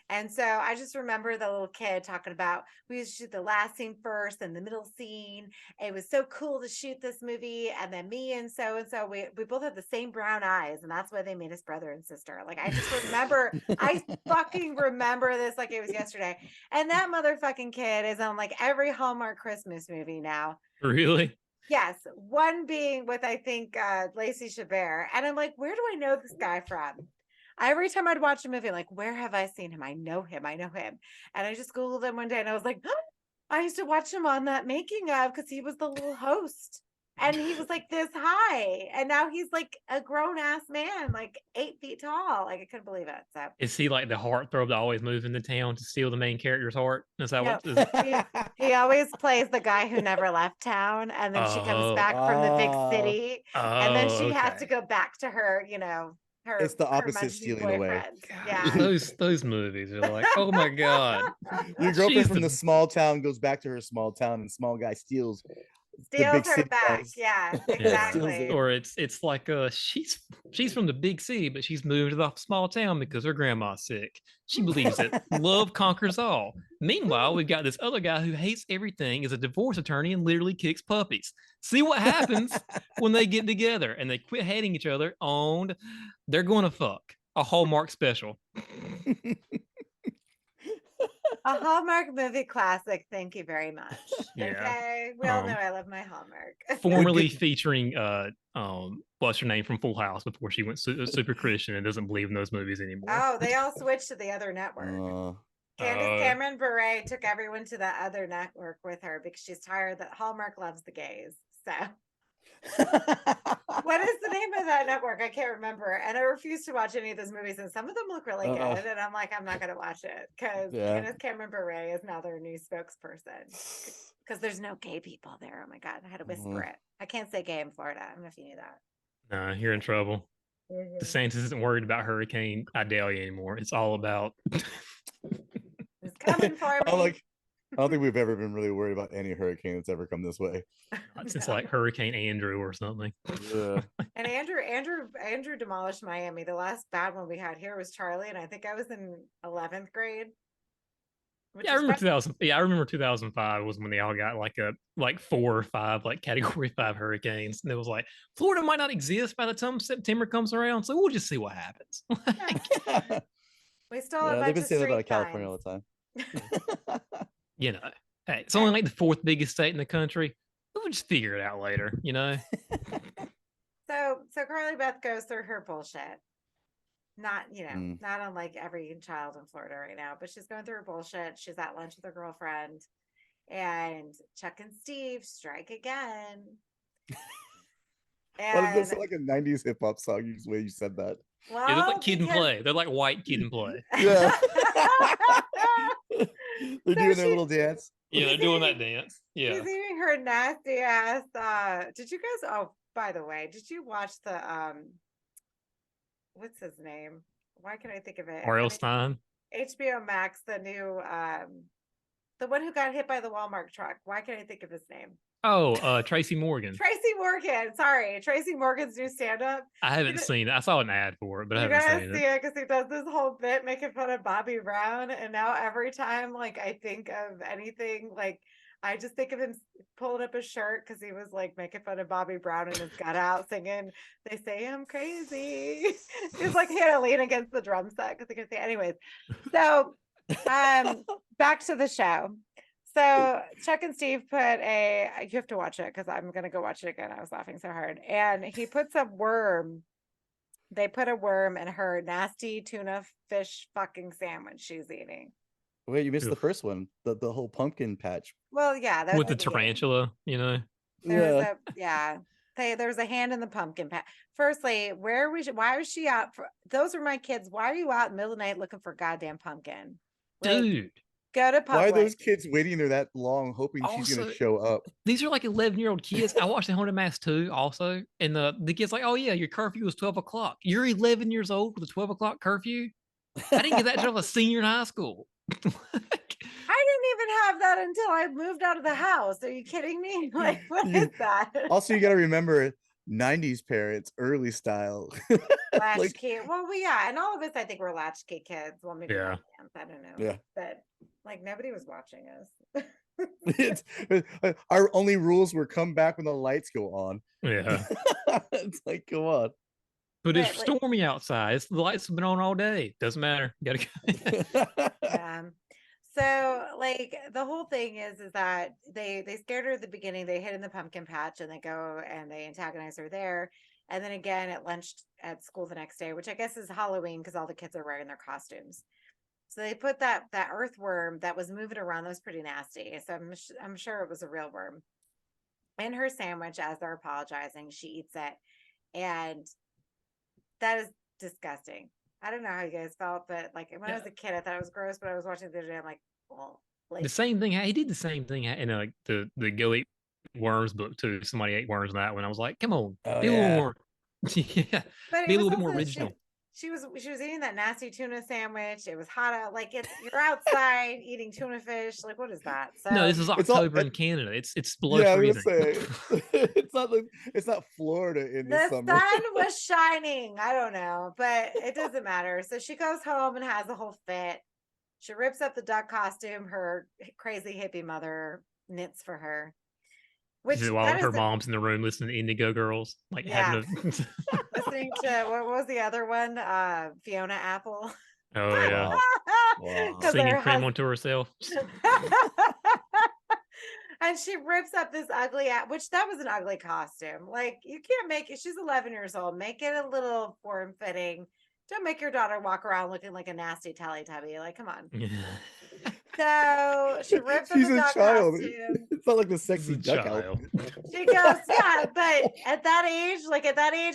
And so I just remember the little kid talking about, we used to shoot the last scene first and the middle scene. It was so cool to shoot this movie. And then me and so, we both have the same brown eyes. And that's why they made us brother and sister. Like, I just remember, I fucking remember this like it was yesterday. And that motherfucking kid is on like every Hallmark Christmas movie now. Really? Yes. One being with, I think, Lacey Chabert. And I'm like, where do I know this guy from? Every time I'd watch a movie, like, where have I seen him? I know him. And I just Googled him one day and I was like, oh, I used to watch him on that making of because he was the little host. And he was like this high. And now he's like a grown ass man, like 8 feet tall. Like, I couldn't believe it. So is he like the heartthrob that always moves into town to steal the main character's heart? Is that what he always plays the guy who never left town, and then she comes back from the big city, and then she has to go back to her, it's the opposite stealing away. Yeah, those movies are like, oh my god, your girlfriend from the small town goes back to her small town, and small guy steals her back. Yeah, exactly. Or it's like she's from the big city, but she's moved to the small town because her grandma's sick. She believes that love conquers all. Meanwhile, we've got this other guy who hates everything, is a divorce attorney, and literally kicks puppies. See what happens when they get together and they quit hating each other, and they're going to fuck. A Hallmark special. A Hallmark movie classic. Thank you very much. Yeah. Okay. We all know I love my Hallmark. Formerly featuring what's her name from Full House before she went super Christian and doesn't believe in those movies anymore. Oh, they all switched to the other network. Candace Cameron Bure took everyone to the other network with her because she's tired that Hallmark loves the gays. So what is the name of that network? I can't remember. And I refuse to watch any of those movies. And some of them look really good. And I'm like, I'm not going to watch it because Candace Cameron Bure is now their new spokesperson. Because there's no gay people there. Oh my God. I had to whisper it. I can't say gay in Florida. I don't know if you knew that. No, you're in trouble. DeSantis isn't worried about Hurricane Idalia anymore. It's all about it's coming for me. I don't think we've ever been really worried about any hurricane that's ever come this way. It's like Hurricane Andrew or something. Yeah. And Andrew demolished Miami. The last bad one we had here was Charlie, and I think I was in 11th grade. Yeah, I remember 2000. Yeah, I remember 2005 was when they all got like 4 or 5 like Category 5 hurricanes, and it was like Florida might not exist by the time September comes around, so we'll just see what happens. We still have they've been saying about California all the time. Hey, it's only like the 4th biggest state in the country. We'll just figure it out later, So Carly Beth goes through her bullshit. Not, not unlike every child in Florida right now, but she's going through her bullshit. She's at lunch with her girlfriend, and Chuck and Steve strike again. Well, it sound like a 90s hip hop song, the way you said that. Well, they look like Kid and Play. They're like white Kid and Play. Yeah. They're doing their little dance. Yeah, they're doing that dance. Yeah. She's eating her nasty ass. Did you guys? Oh, by the way, did you watch the what's his name? Why can't I think of it? RL Stine. HBO Max, the new the one who got hit by the Walmart truck. Why can't I think of his name? Oh, Tracy Morgan. Tracy Morgan. Sorry, Tracy Morgan's new stand-up. I haven't seen it. I saw an ad for it, but I haven't seen it. You gotta see it because he does this whole bit making fun of Bobby Brown, and now every time like I think of anything, like I just think of him pulling up his shirt because he was like making fun of Bobby Brown and his gut out singing, "They say I'm crazy." It's like he had to lean against the drum set because he could say, anyways. So, back to the show. So Chuck and Steve you have to watch it because I'm going to go watch it again. I was laughing so hard. And he puts a worm they put a worm in her nasty tuna fish fucking sandwich she's eating. Wait, you missed the Oof. first one. The whole pumpkin patch. Well, yeah, that was With the the beginning. tarantula, you know. There was Yeah. there was a hand in the pumpkin patch. Firstly, why was she out for those are my kids? Why are you out in the middle of the night looking for a goddamn pumpkin? Like, Dude. go to Why are those Publix. kids waiting there that long, hoping she's Also, gonna show up? these are like 11-year-old kids. I watched the Haunted Mask too, also. And the kid's like, oh, yeah, your curfew was 12 o'clock. You're 11 years old with a 12 o'clock curfew? I didn't get that until I was a senior in high school. I didn't even have that until I moved out of the house. Are you kidding me? Like, what You- is that? Also, you got to remember 90s parents, early style. Latchkey. Well, yeah, and all of us, I think, were latchkey kids. Well, maybe Yeah. not. I don't know. Yeah. But like nobody was watching us. It's, our only rules were come back when the lights go on. Yeah. It's like, come on. But it's But, like- stormy outside. The lights have been on all day. Doesn't matter. Gotta go. Yeah. So like the whole thing is that they scared her at the beginning. They hid in the pumpkin patch and they go and they antagonize her there. And then again at lunch at school the next day, which I guess is Halloween because all the kids are wearing their costumes. So they put that earthworm that was moving around. That was pretty nasty. So I'm sure it was a real worm in her sandwich. As they're apologizing, she eats it, and that is disgusting. I don't know how you guys felt, but like when I was a kid, I thought it was gross. But I was watching the other day, I'm like, well, like, The same thing. He did the same thing in the Go Eat Worms book too. Somebody ate worms in that one. I was like, come on, Oh, be a little yeah. more, yeah, but be it a was little bit more also original. she was eating that nasty tuna sandwich. It was hot out. Like you're outside eating tuna fish. Like what is that? So No, this is It's all- October in Canada. It's below Yeah, I was freezing. gonna say it's not Florida in the the summer. sun was shining. I don't know, but it doesn't matter. So she goes home and has a whole fit. She rips up the duck costume her crazy hippie mother knits for her. Which While that her is mom's in the room listening to Indigo Girls, like Yeah. having a listening to what was the other one? Fiona Apple. oh yeah, Wow. Because singing her cream hus- onto herself. and she rips up this ugly which that was an ugly costume. Like you can't make it. She's 11 years old. Make it a little form fitting. Don't make your daughter walk around looking like a nasty Teletubby. Like, come on. So she rips up She's the a duck child. costume. It's not like the It's sexy a duck child. outfit. She goes, yeah, but at that age,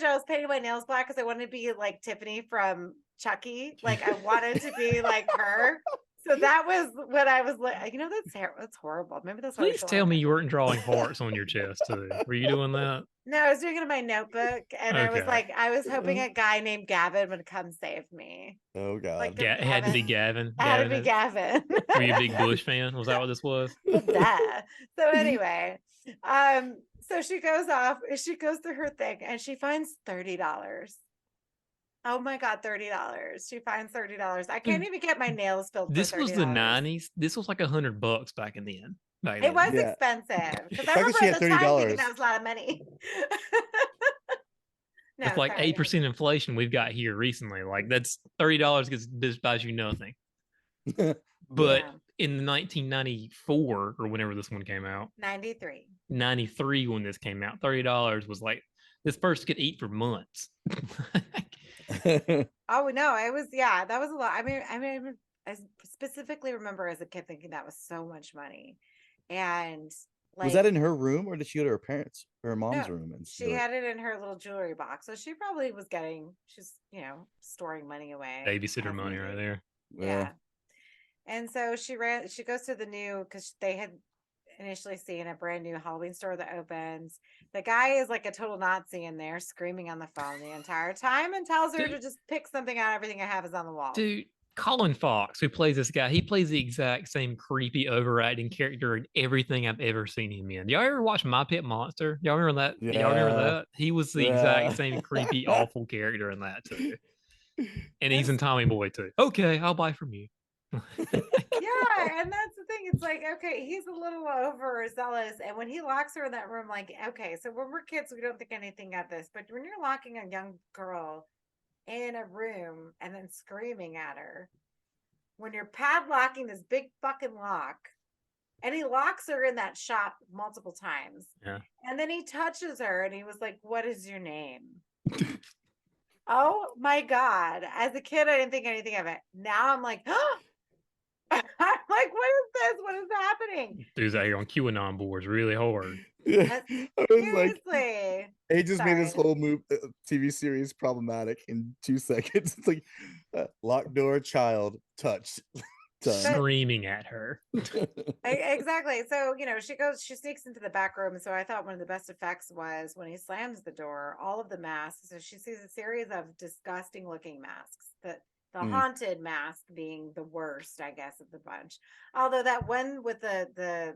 I was painting my nails black because I wanted to be like Tiffany from Chucky. Like I wanted to be like her. So that was what I was like. That's horrible. Maybe that's why I Please feel tell like me that. you weren't drawing hearts on your chest too. Were you doing that? No, I was doing it in my notebook, and I was Okay. like, I was hoping a guy named Gavin would come save me. Oh god. Like, It had to be Gavin. I had to be Gavin. Were you a big Bush fan? Was that what this was? Duh. So anyway, so she goes off, she goes through her thing and she finds $30. Oh my god, $30. She finds $30. I can't even get my nails filled for $30. This was the 90s. This was like $100 back in then. It was Yeah. expensive. Because The I fact that remember she at had the time thinking $30. that was a lot of money. No, With like sorry, 8% inflation we've got here recently. Like that's $30 gets buys you nothing. But Yeah. in 1994 or whenever this one came out, 93. 93 when this came out, $30 was like this person could eat for months. Oh no, it was that was a lot. I mean, I specifically remember as a kid thinking that was so much money. And like Was that in her room or did she go to her parents or her mom's No, room? And she had it in her little jewelry box. So she probably was she's storing money away. Babysitter as money right needed. there. Yeah. And so she goes to the new, because they had initially seen a brand new Halloween store that opens. The guy is like a total Nazi in there screaming on the phone the entire time and tells her to just pick something out. Everything I have is on the wall. Dude, Colin Fox, who plays this guy, he plays the exact same creepy, overacting character in everything I've ever seen him in. Y'all ever watch My Pet Monster? Y'all remember that? Y'all remember Yeah. that? He was the Yeah. exact same creepy, awful character in that too. And he's in Tommy Boy too. Okay, I'll buy from you. Yeah, and that's the thing. It's like, okay, he's a little overzealous. And when he locks her in that room, like, okay, so when we're kids, we don't think anything of this. But when you're locking a young girl in a room and then screaming at her, when you're padlocking this big fucking lock, and he locks her in that shop multiple times. Yeah. And then he touches her and he was like, what is your name? Oh my God. As a kid, I didn't think anything of it. Now I'm like, I'm like, what is this? What is happening? Dude's out here on QAnon boards really hard. Yeah, That's, I was like, seriously. he just made this Sorry. whole TV series problematic in 2 seconds. It's like locked door, child, touched, done. Screaming at her. Exactly. So, she sneaks into the back room. So I thought one of the best effects was when he slams the door, all of the masks. So she sees a series of disgusting looking masks. The haunted mask being the worst, I guess, of the bunch. Although that one with the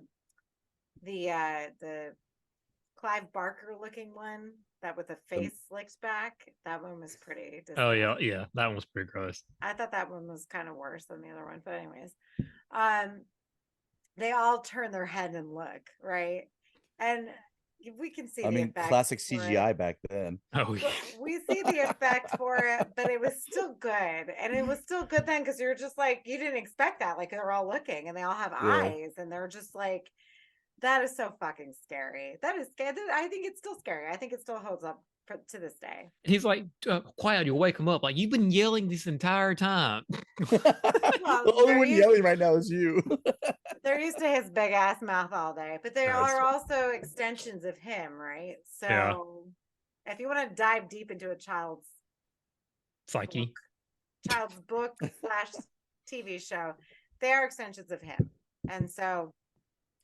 Clive Barker looking one, that with the face slicked back, that one was pretty disgusting. Oh yeah, that one was pretty gross. I thought that one was kind of worse than the other one, but anyways, they all turn their head and look, right, and we can see. Classic CGI back then. Oh yeah. We see the effect for it, but it was still good, and it was still good then because you're just like, you didn't expect that. Like, they're all looking and they all have eyes, and they're just like, that is so fucking scary. That is scary. I think it's still scary. I think it still holds up to this day. He's like, quiet, you'll wake him up. Like, you've been yelling this entire time. The only one yelling right now is you. They're used to his big ass mouth all day, but they are also extensions of him, right? So if you want to dive deep into a child's psyche, child's book / TV show, they are extensions of him. And so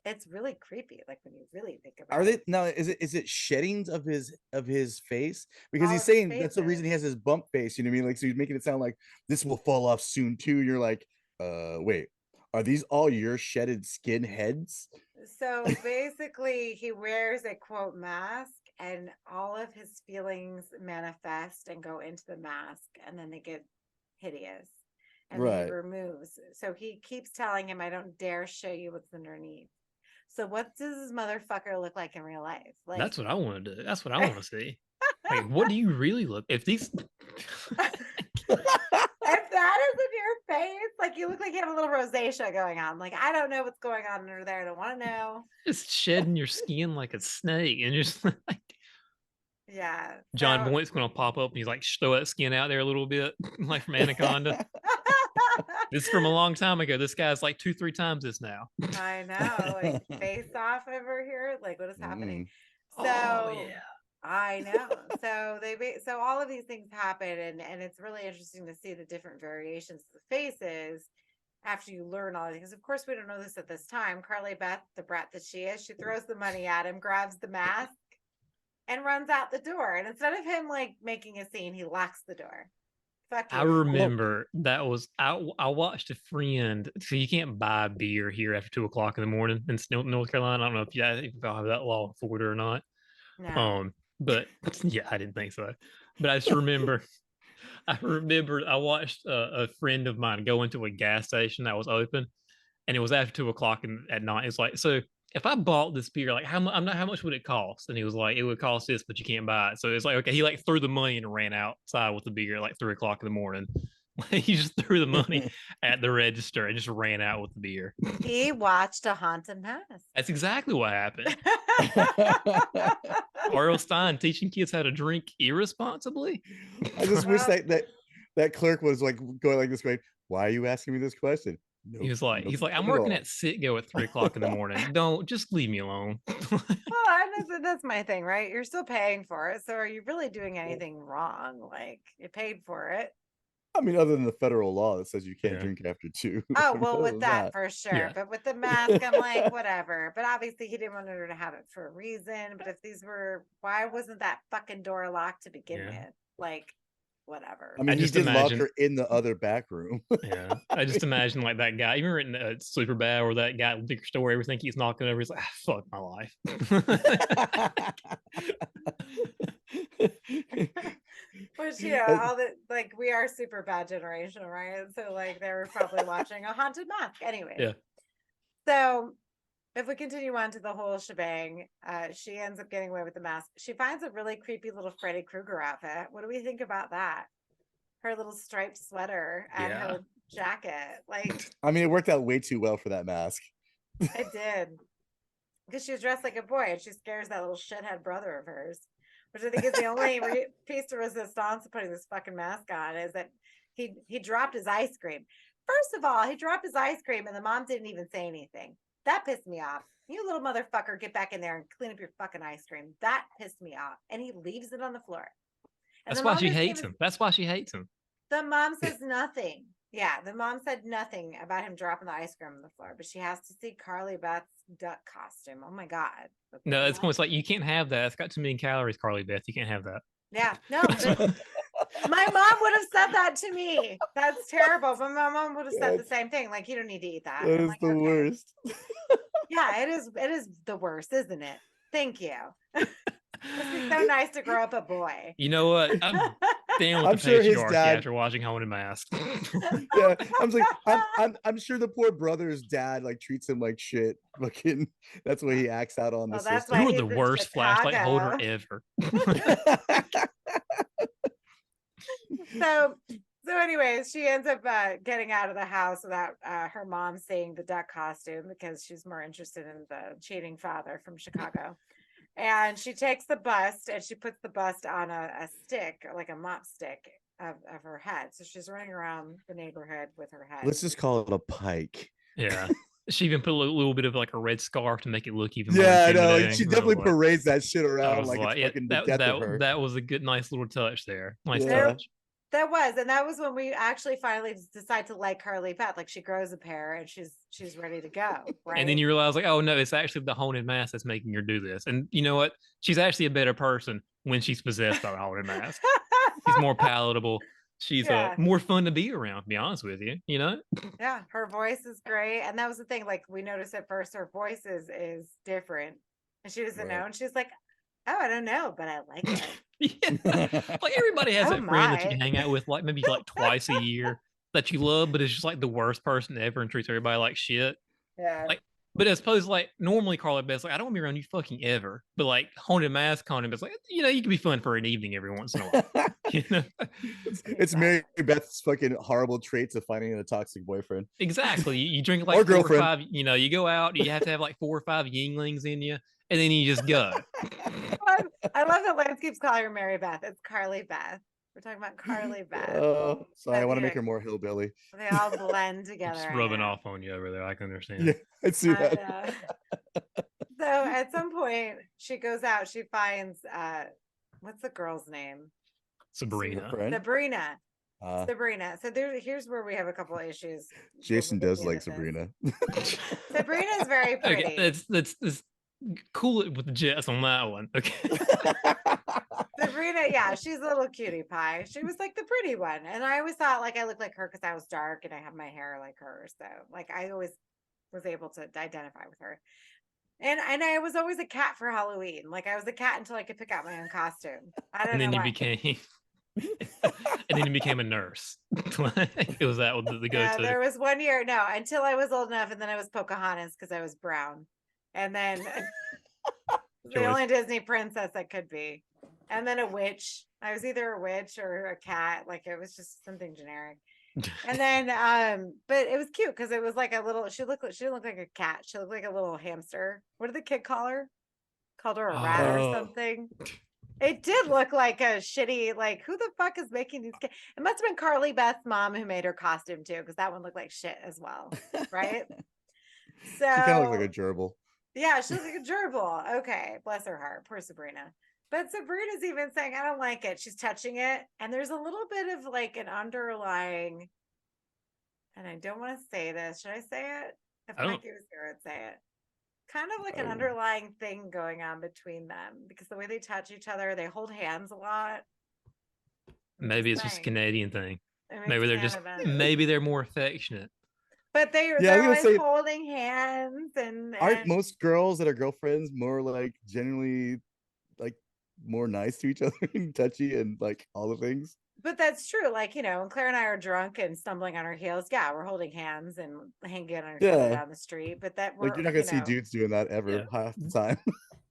it's really creepy, like when you really think about it. Are they now? Is it sheddings of his face? Because All he's of his saying that's the reason he has his bump face. You know what I mean? Like, so he's making it sound like this will fall off soon too. You're like, wait, are these all your shedded skin heads? So basically, he wears a quote mask, and all of his feelings manifest and go into the mask, and then they get hideous. And then he removes. So he keeps telling him, I don't dare show you what's underneath. So what does this motherfucker look like in real life? Like, that's what I want to do. That's what I want to see. Like, what do you really look? If these, if that is in your face, like, you look like you have a little rosacea going on. Like, I don't know what's going on under there. I don't want to know. Just shedding your skin like a snake, and just like, yeah. John Boyd's gonna pop up and he's like, throw that skin out there a little bit, like from Anaconda. This is from a long time ago. This guy's like 2-3 times this now. I know, like face off over here. Like, what is happening? So yeah, I know. So all of these things happen, and it's really interesting to see the different variations of the faces after you learn all these things. Of course, we don't know this at this time. Carly Beth, the brat that she is, she throws the money at him, grabs the mask, and runs out the door. And instead of him like making a scene, he locks the door. I remember that was I watched a friend. So you can't buy beer here after 2 o'clock in the morning in North Carolina. I don't know if y'all have that law in Florida or not. No. But yeah, I didn't think so. But I just remember, I watched a friend of mine go into a gas station that was open, and it was after 2 o'clock at night. It's like, so if I bought this beer, like how much would it cost? And he was like, it would cost this, but you can't buy it. So it's like, okay, he like threw the money and ran outside with the beer at like 3 o'clock in the morning. He just threw the money at the register and just ran out with the beer. He watched a haunted mask. That's exactly what happened. RL Stine teaching kids how to drink irresponsibly. I just wish that clerk was like going like this, going, "Why are you asking me this question?" Nope, he's like, I'm working at Citgo at 3 o'clock in the morning. Don't just leave me alone. Well, that's my thing, right? You're still paying for it, so are you really doing anything wrong? Like, you paid for it. I mean, other than the federal law that says you can't drink after 2. Oh, well, with that for sure. Yeah. But with the mask, I'm like, whatever. But obviously, he didn't want her to have it for a reason. But if these were, why wasn't that fucking door locked to begin with? Like, whatever. I mean, he did lock her in the other back room. Yeah, I just imagine like that guy. You remember in Superbad, where that guy at the liquor store, everything he's knocking over, he's like, "Fuck my life." Which, yeah, all the like, we are super bad generation, right? So like, they were probably watching a haunted mask anyway. Yeah. So if we continue on to the whole shebang, she ends up getting away with the mask. She finds a really creepy little Freddy Krueger outfit. What do we think about that? Her little striped sweater and her jacket. Like, I mean, it worked out way too well for that mask. It did. Because she was dressed like a boy and she scares that little shithead brother of hers. which I think is the only piece of resistance to putting this fucking mask on, is that he dropped his ice cream. First of all, he dropped his ice cream and the mom didn't even say anything. That pissed me off. You little motherfucker, get back in there and clean up your fucking ice cream. That pissed me off. And he leaves it on the floor. And That's why she hates him. That's why she hates him. The mom says nothing. Yeah, the mom said nothing about him dropping the ice cream on the floor, but she has to see Carly Beth's duck costume. Oh my God. No, it's almost like you can't have that. It's got too many calories, Carly Beth. You can't have that. Yeah, no, but my mom would have said that to me. That's terrible. But my mom would have said the same thing. Like, you don't need to eat that. That I'm is like, the okay. worst. Yeah, it is. It is the worst, isn't it? Thank you. Must be so nice to grow up a boy. You know what? I'm down with I'm the sure his patriarchy dad- after watching Haunted Mask. Yeah, I'm sure the poor brother's dad like treats him like shit. Fucking, that's why he acts out on the Well, that's system. why You are he's the in worst flashlight holder Chicago. ever. So anyways, she ends up getting out of the house without her mom seeing the duck costume because she's more interested in the cheating father from Chicago. And she takes the bust and she puts the bust on a stick, like a mop stick of her head. So she's running around the neighborhood with her head. Let's just call it a pike. Yeah. She even put a little bit of like a red scarf to make it look even more Yeah, I know. intimidating. She I was definitely like- parades that shit I around was like it's yeah, fucking the death of her. that was a good, nice little touch there. Nice Yeah. touch. That was when we actually finally decide to like Carly Beth. Like, she grows a pair and she's ready to go. Right. And then you realize, like, oh no, it's actually the haunted mask that's making her do this. And you know what? She's actually a better person when she's possessed by the haunted mask. She's more palatable. She's Yeah. more fun to be around, to be honest with you. You know? Yeah, her voice is great. And that was the thing. Like, we noticed at first her voice is different. And she doesn't know. Right. And she's like, oh, I don't know, but I like it. Yeah. Like everybody has Oh that friend that you my. can hang out with, like maybe like twice a year that you love, but it's just like the worst person ever and treats everybody like shit. Yeah. Like, but as opposed to like normally Carly Beth's like, I don't want to be around you fucking ever. But like haunted mask Beth's like, you know, you can be fun for an evening every once in a while. You know? It's Mary Beth's fucking horrible traits of finding a toxic boyfriend. Exactly. You drink like Or 4 or girlfriend. 5, you know, you go out, you have to have like 4 or 5 Yinglings in you, and then you just go. I love that Lance keeps calling her Mary Beth. It's Carly Beth. We're talking about Carly Beth. Oh, sorry, I want to make Anyway. her more hillbilly. They all blend together. Just I rubbing know. off on you over there. I can understand. Yeah, I see I that. know. So at some point she goes out, she finds what's the girl's name? Sabrina. Friend? Sabrina. Uh, Sabrina. So here's where we have a couple of issues. Jason when we're does looking like at this. Sabrina. Sabrina is very pretty. Okay, let's cool it with the jets on that one. Okay. Sabrina, yeah, she's a little cutie pie. She was like the pretty one. And I always thought like I looked like her because I was dark and I have my hair like her. So like I always was able to identify with her. And I was always a cat for Halloween. Like I was a cat until I could pick out my own costume. I don't And then know you why. became and then you became a nurse. It was that the Yeah, go-to. there was one year, no, until I was old enough, and then I was Pocahontas because I was brown. And then the Choice. only Disney princess I could be. And then a witch. I was either a witch or a cat. Like it was just something generic. And then but it was cute because it was like a little she didn't look like a cat. She looked like a little hamster. What did the kid call her? Called her a rat or Oh. something. It did look like a shitty, like who the fuck is making these kids? It must have been Carly Beth's mom who made her costume too, because that one looked like shit as well. Right? So She kind of looks like a gerbil. yeah, she looks like a gerbil. Okay, bless her heart. Poor Sabrina. But Sabrina's even saying, I don't like it. She's touching it. And there's a little bit of like an underlying, and I don't want to say this. Should I say it? If I don't- Mikey was here, I'd say it. Kind of like an Oh. underlying thing going on between them because the way they touch each other, they hold hands a lot. I'm Maybe it's just a saying. Canadian thing. I mean, Maybe they're just Canada. maybe they're more affectionate. But Yeah, I they're was always gonna say- holding hands and Aren't most girls that are girlfriends more like generally like more nice to each other and touchy and like all the things? But that's true. Like, you know, when Claire and I are drunk and stumbling on our heels, yeah, we're holding hands and hanging on our heels Yeah. down the street. But that we're Like you're not gonna see know, dudes doing that ever Yeah. half the time.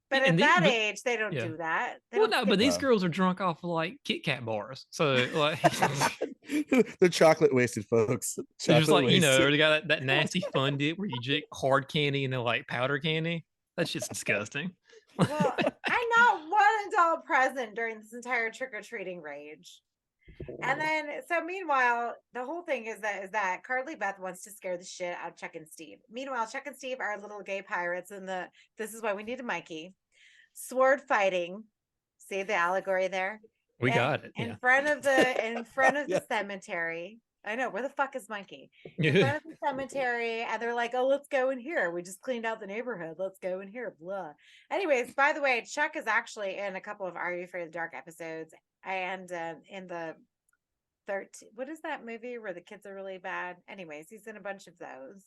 But at And that but- age, they don't yeah. do that. They Well, don't no, but stick- these Wow. girls are drunk off of like Kit Kat bars. So like They're chocolate wasted, folks. they're just Chocolate like, you know, wasted. they got that nasty fun dip where you drink hard candy and then like powder candy. That shit's disgusting. well, I'm not one adult present during this entire trick-or-treating rage. And then, so meanwhile, the whole thing is that Carly Beth wants to scare the shit out of Chuck and Steve. Meanwhile, Chuck and Steve are little gay pirates, and this is why we need a Mikey. Sword fighting. See the allegory there? We got it. In front of the cemetery. I know, where the fuck is Mikey? In front of the cemetery, and they're like, oh, let's go in here. We just cleaned out the neighborhood. Let's go in here. Blah. Anyways, by the way, Chuck is actually in a couple of Are You Afraid of the Dark episodes, and in the 13, what is that movie where the kids are really bad? Anyways, he's in a bunch of those.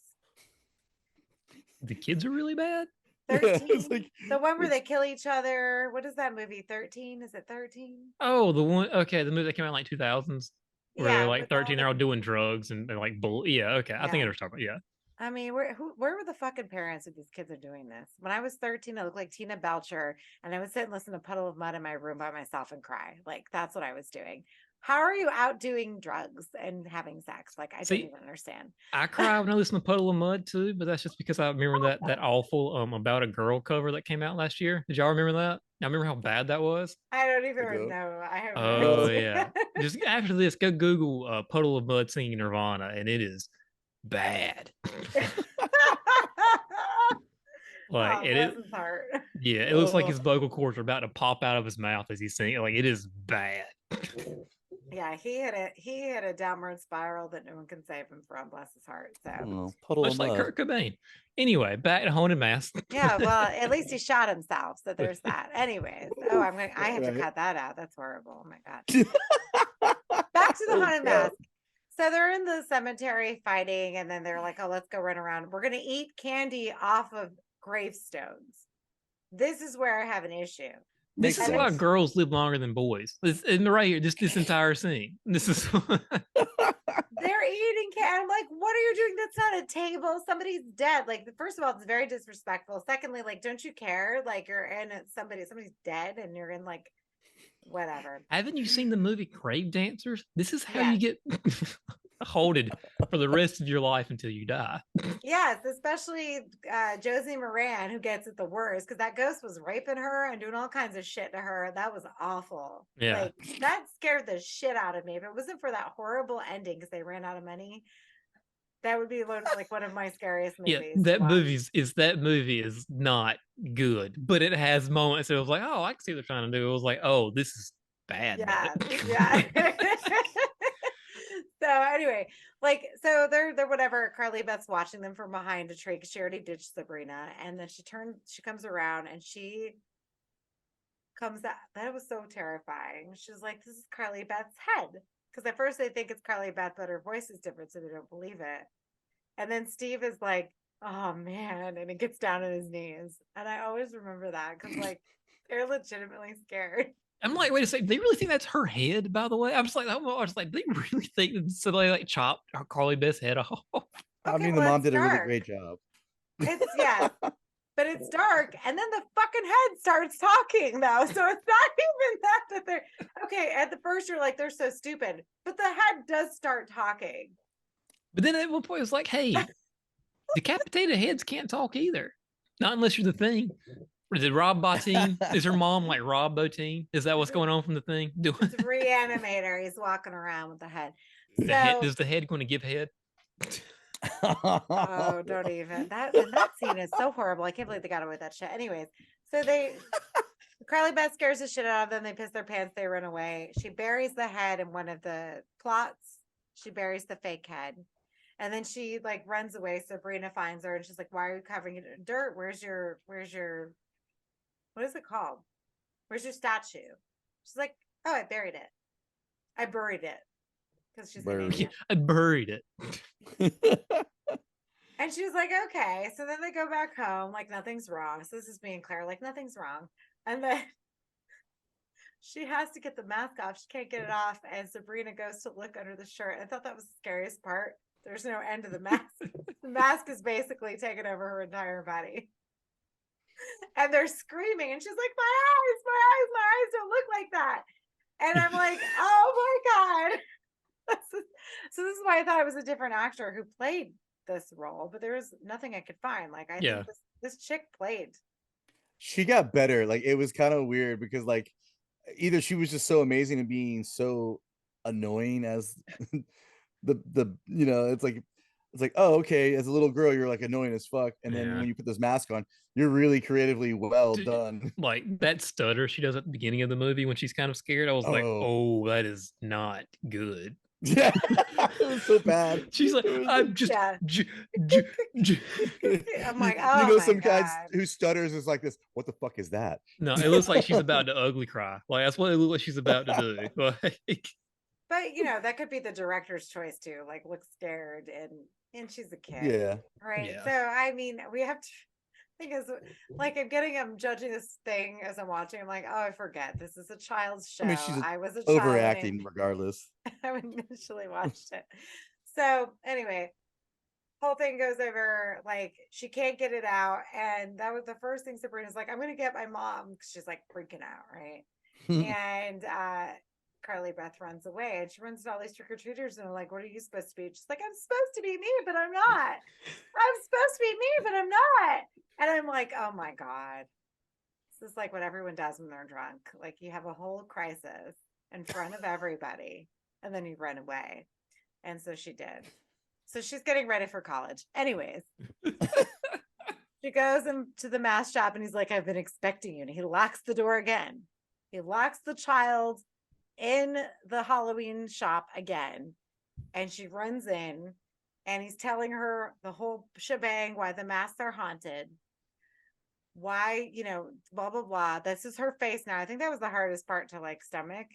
The kids are really bad? 13, the one where they kill each other. What is that movie? 13? Is it 13? Oh, the one. Okay, the movie that came out in like 2000s, where they're like with 13, they're all the- doing drugs and they're like bull. Yeah, okay, I think I Yeah. know what you're talking about. Yeah. I mean, where were the fucking parents if these kids are doing this? When I was 13, I looked like Tina Belcher, and I would sit and listen to Puddle of Mud in my room by myself and cry. Like, that's what I was doing. How are you out doing drugs and having sex? Like, I don't even understand. I cry when I listen to Puddle of Mud too, but that's just because I remember that awful About a Girl cover that came out last year. Did y'all remember that? I remember how bad that was. I don't even know. I have Oh no idea. yeah. Just after this, go Google Puddle of Mud singing Nirvana, and it is bad. Like Oh, it bless is. his heart. Yeah, it looks like his vocal cords are about to pop out of his mouth as he's singing. Like it is bad. Yeah, he hit a downward spiral that no one can save him from. Bless his heart. So Puddle Much of like mud. Kurt Cobain. Anyway, back to Haunted Mask. yeah, well, at least he shot himself. So there's that. Anyways, oh, I have to Right. cut that out. That's horrible. Oh my god. Back to the haunted mask. So they're in the cemetery fighting, and then they're like, "Oh, let's go run around. We're gonna eat candy off of gravestones." This is where I have an issue. This Makes is why sense. girls live longer than boys. And right here, this entire scene. This is They're eating candy. I'm like, what are you doing? That's not a table. Somebody's dead. Like, first of all, it's very disrespectful. Secondly, like, don't you care? Like, you're in somebody's dead, and you're in like whatever. Haven't you seen the movie Grave Dancers? This is how Yeah. you get holded for the rest of your life until you die. Yes, especially Josie Moran, who gets it the worst because that ghost was raping her and doing all kinds of shit to her. That was awful. Yeah. Like, that scared the shit out of me. If it wasn't for that horrible ending because they ran out of money, that would be like one of my scariest movies. Yeah, that to watch. movie is not good, but it has moments that was like, oh, I can see what they're trying to do. It was like, oh, this is bad. Yeah, but- yeah. So anyway, like, so they're whatever. Carly Beth's watching them from behind a tree because she already ditched Sabrina, and then she comes around and she comes out. That was so terrifying. She's like, "This is Carly Beth's head," because at first they think it's Carly Beth, but her voice is different, so they don't believe it. And then Steve is like, "Oh man," and he gets down on his knees, and I always remember that because like they're legitimately scared. I'm like, wait a second, they really think that's her head, by the way? I'm just like, I was like, they really think that somebody like chopped Carly Beth's head off. I Okay, mean, the well, mom it's did a really dark. great job. It's yeah, but it's dark, and then the fucking head starts talking though. So it's not even that they're okay. At the first, you're like, they're so stupid, but the head does start talking. But then at one point, it was like, hey, decapitated heads can't talk either. Not unless you're the Thing. Is it Rob Bottin? Is her mom like Rob Bottin? Is that what's going on from the Thing? It's a reanimator. He's walking around with the head. So, Is the head going to give head? oh, don't even that scene is so horrible. I can't believe they got away with that shit. Anyways, so Carly Beth scares the shit out of them. They piss their pants. They run away. She buries the head in one of the plots. She buries the fake head, and then she like runs away. Sabrina finds her, and she's like, "Why are you covering it in dirt? Where's your what is it called? Where's your statue?" She's like, "Oh, I buried it. I buried it." Because she's an Buried. idiot. I buried it. And she was like, okay. So then they go back home, like nothing's wrong. So this is me and Claire, like nothing's wrong. And then she has to get the mask off. She can't get it off. And Sabrina goes to look under the shirt. I thought that was the scariest part. There's no end to the mask. The mask is basically taking over her entire body. And they're screaming. And she's like, my eyes don't look like that. And I'm like, oh my God. So this is why I thought it was a different actor who played this role, but there was nothing I could find. Like I think this chick played. She got better. Like it was kind of weird because like either she was just so amazing and being so annoying as the it's like, oh, okay, as a little girl you're like annoying as fuck, and then Yeah. when you put this mask on you're really creatively well Dude, done. like that stutter she does at the beginning of the movie when she's kind of scared. I was like, Oh oh, that is not good. yeah. It was so bad. She's like, It was I'm just Yeah. j- j- j-" I'm like, you oh know, my some guys God. who stutters is like this, what the fuck is that? No, it looks like she's about to ugly cry. Like that's what it looks like she's about to do. Like, But that could be the director's choice too. Like, look scared, and she's a kid, Yeah. right? Yeah. So I mean, we have to think is like I'm judging this thing as I'm watching. I'm like, oh, I forget this is a child's show. I mean, she's I was a child overacting regardless. I initially watched it. So anyway, whole thing goes over, like she can't get it out, and that was the first thing Sabrina's like, I'm gonna get my mom, 'cause she's like freaking out, right? And Carly Beth runs away, and she runs to all these trick-or-treaters, and I'm like, what are you supposed to be? She's like, I'm supposed to be me, but I'm not. I'm supposed to be me, but I'm not. And I'm like, oh my God. This is like what everyone does when they're drunk. Like, you have a whole crisis in front of everybody, and then you run away. And so she did. So she's getting ready for college. Anyways, she goes into the mask shop, and he's like, I've been expecting you. And he locks the door again. He locks the child in the Halloween shop again. And she runs in, and he's telling her the whole shebang, why the masks are haunted. Why, blah, blah, blah. This is her face now. I think that was the hardest part to like stomach.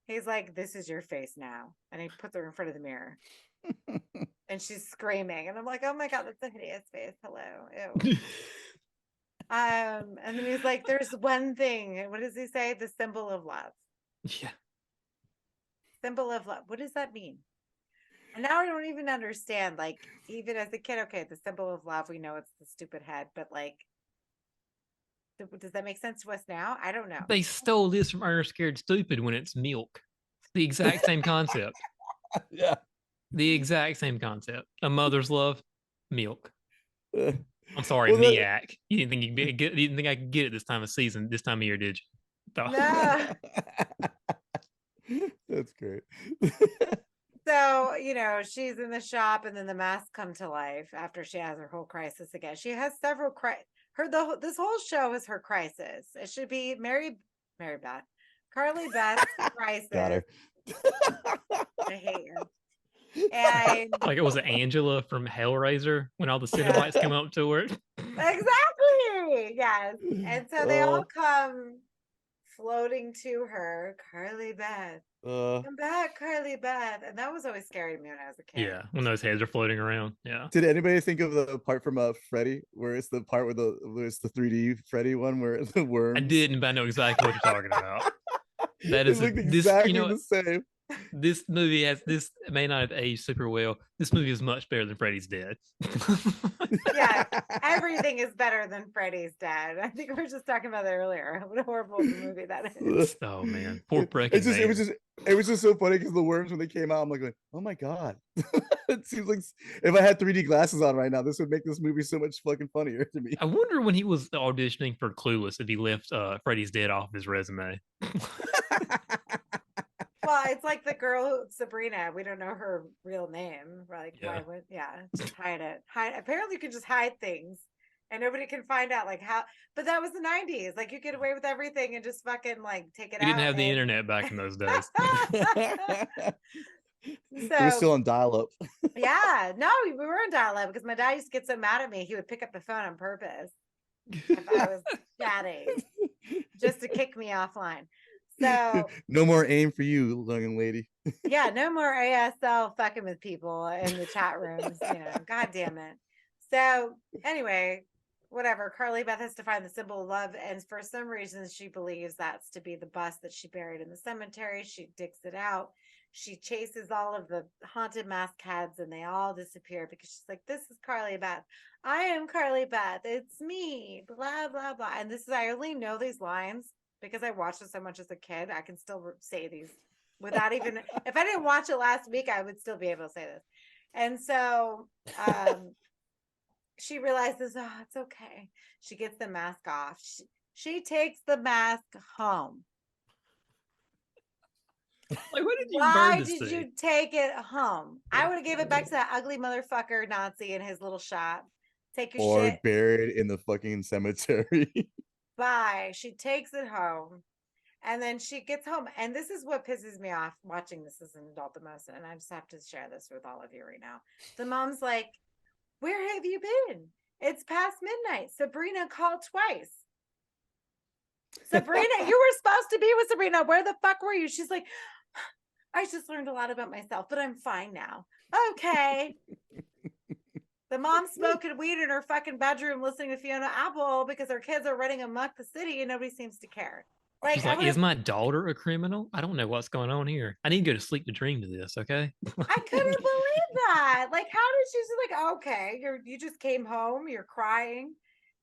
He's like, this is your face now. And he puts her in front of the mirror. And she's screaming. And I'm like, oh my God, that's a hideous face. Hello. Ew. And then he's like, there's one thing. What does he say? The symbol of love. yeah. Symbol of love. What does that mean? And now I don't even understand. Like, even as a kid, okay, the symbol of love, we know it's the stupid head, but like, does that make sense to us now? I don't know. They stole this from Ernest Scared Stupid when it's milk. The exact same concept. Yeah. The exact same concept. A mother's love, milk. Uh, I'm sorry, well, that- Miak. You didn't think you didn't think I could get it this time of season, this time of year, did you? No. That's great. So, she's in the shop, and then the masks come to life after she has her whole crisis again. She has several this whole show is her crisis. It should be Mary Beth. Carly Beth's crisis. Got her. I hate her. And Like it was Angela from Hellraiser when all the Cenobites come up to her. exactly. Yes. And so they all come floating to her. Carly Beth. Come back, Carly Beth. And that was always scary to me when I was a kid. Yeah, when those heads are floating around. Yeah. Did anybody think of the part from Freddy where it's the part where it's the 3D Freddy one where the worms? I didn't, but I know exactly what you're talking about. That is looked exactly this, the same. This movie may not have aged super well. This movie is much better than Freddy's Dead. Yeah, everything is better than Freddy's Dead. I think we were just talking about that earlier. What a horrible movie that is. Oh man, poor Breck. It was just so funny because the worms when they came out, I'm like, oh my God. It seems like if I had 3D glasses on right now, this would make this movie so much fucking funnier to me. I wonder when he was auditioning for Clueless if he left Freddy's Dead off his resume. Well, it's like the girl Sabrina. We don't know her real name. We're like, Yeah. why would just hide it. Apparently you could just hide things and nobody can find out like how, but that was the 90s. Like you get away with everything and just fucking like take it out. We didn't have the internet back in those days. We're still on dial-up. Yeah, no, we were on dial-up because my dad used to get so mad at me. He would pick up the phone on purpose if I was chatting just to kick me offline. So no more aim for you, young lady. yeah, no more ASL fucking with people in the chat rooms. God damn it. So anyway, whatever. Carly Beth has to find the symbol of love, and for some reason she believes that's to be the bus that she buried in the cemetery. She digs it out. She chases all of the haunted mask heads, and they all disappear because she's like, this is Carly Beth. I am Carly Beth. It's me. Blah, blah, blah. And I only know these lines because I watched it so much as a kid. I can still say these without even, if I didn't watch it last week, I would still be able to say this. And so she realizes, oh, it's okay. She gets the mask off. She takes the mask home. Like, what did you Why burn this did to? you take it home? I would have gave it back to that ugly motherfucker Nazi in his little shop. Take your Or shit. buried in the fucking cemetery. Bye. She takes it home. And then she gets home. And this is what pisses me off watching this as an adult the most. And I just have to share this with all of you right now. The mom's like, where have you been? It's past midnight. Sabrina called twice. Sabrina, you were supposed to be with Sabrina. Where the fuck were you? She's like, I just learned a lot about myself, but I'm fine now. Okay. The mom's smoking weed in her fucking bedroom listening to Fiona Apple because her kids are running amok the city and nobody seems to care. Like, She's like, is my daughter a criminal? I don't know what's going on here. I need to go to sleep to dream to this, okay? I couldn't believe that. Like, how did she just like, okay, you just came home, you're crying,